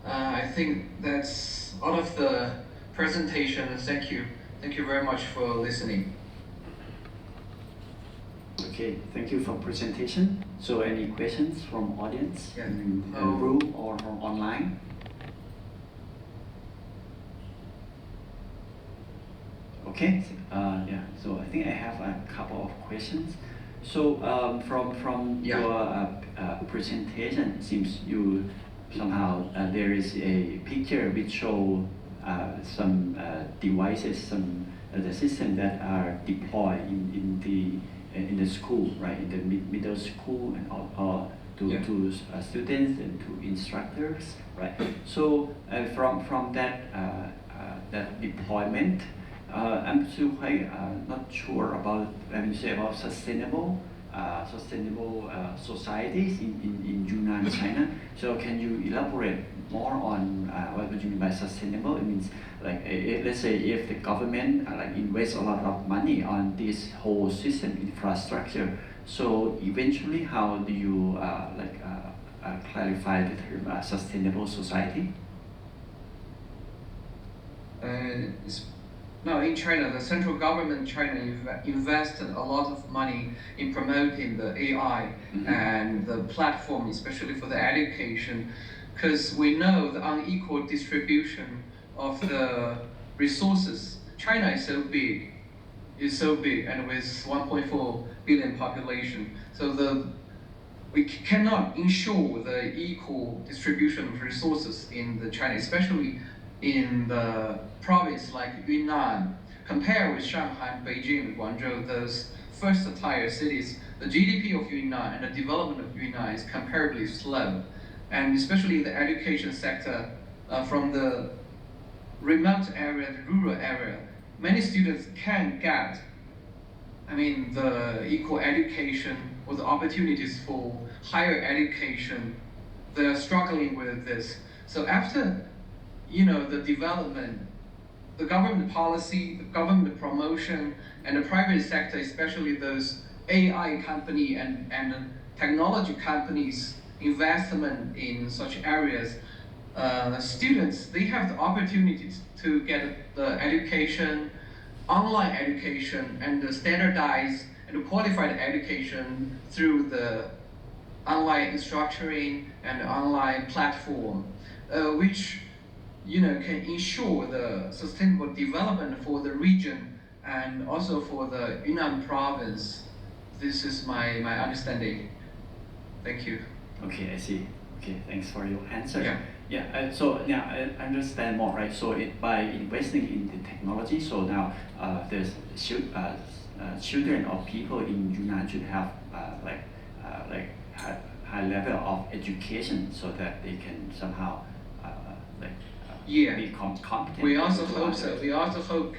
I think that's all of the presentation. Thank you. Thank you very much for listening. Okay, thank you for presentation. So any questions from audience Yeah. in the room or from online? Okay, yeah. So I think I have a couple of questions. So from Yeah. your presentation, it seems you somehow there is a picture which show some devices, some the system that are deployed in the school, right? In the middle school and or to Yeah. to students and to instructors, right? So from that that deployment. I'm still quite not sure about when you say about sustainable societies in Yunnan, China. So can you elaborate more on what you mean by sustainable? It means like let's say if the government like invests a lot of money on this whole system infrastructure. So eventually, how do you clarify the term sustainable society? Now in China, the central government in China invested a lot of money in promoting the AI and the platform, especially for the education, because we know the unequal distribution of the resources. China is so big, and with 1.4 billion population, so we cannot ensure the equal distribution of resources in the China, especially in the province like Yunnan. Compared with Shanghai, Beijing, Guangzhou, those first-tier cities, the GDP of Yunnan and the development of Yunnan is comparably slow, and especially the education sector, from the remote area, the rural area, many students can get, the equal education or the opportunities for higher education. They are struggling with this. So after the development, the government policy, the government promotion, and the private sector, especially those AI company and technology companies investment in such areas, students, they have the opportunities to get the education, online education, and the standardized and qualified education through the online instructoring and online platform, which can ensure the sustainable development for the region and also for the Yunnan province. This is my understanding. Thank you. Okay, I see. Okay, thanks for your answer. Yeah. Yeah. So now I understand more, right? So by investing in the technology, so now there's children or people in Yunnan should have high level of education so that they can somehow become competent. We also hope so. We also hope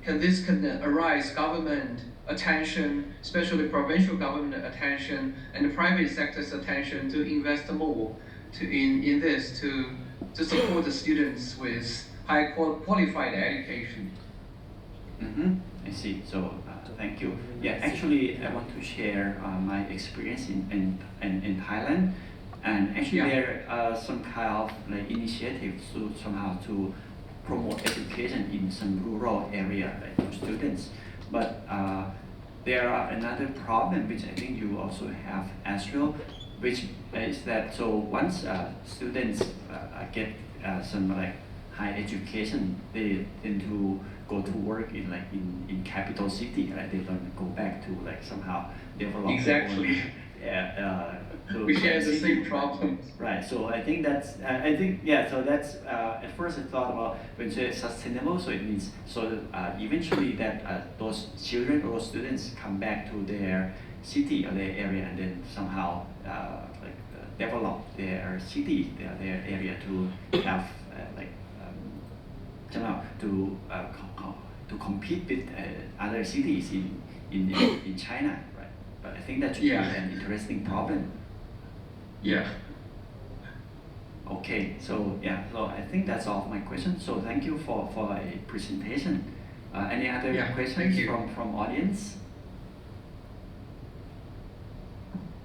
this can arise government attention, especially provincial government attention and the private sector's attention to invest more in this to support the students with high qualified education. I see. So thank you. Yeah, actually, I want to share my experience in Thailand. And actually, there are some kind of initiatives to somehow to promote education in some rural area for students. But there are another problem which I think you also have as well, which is that so once students get some high education, they tend to go to work in capital city. Right? They don't go back to somehow develop. Exactly. We share the same problem. Right. So I think that's So that's at first I thought about when you say sustainable. So it means eventually that those children or students come back to their city or their area and then somehow develop their city, their area to have somehow to compete with other cities in China. But I think that should be an interesting problem. Yeah. Okay, so I think that's all of my questions. So thank you for a presentation. Any other questions from audience?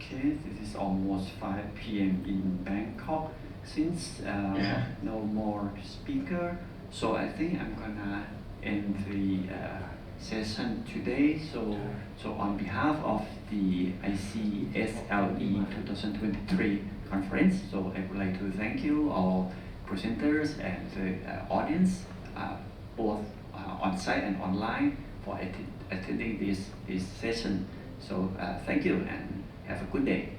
Okay, this is almost 5 p.m. in Bangkok. Since no more speaker, so I think I'm gonna end the session today. So on behalf of the ICSLE 2023 conference, so I would like to thank you all presenters and the audience, both on site and online, for attending this session. So thank you and have a good day.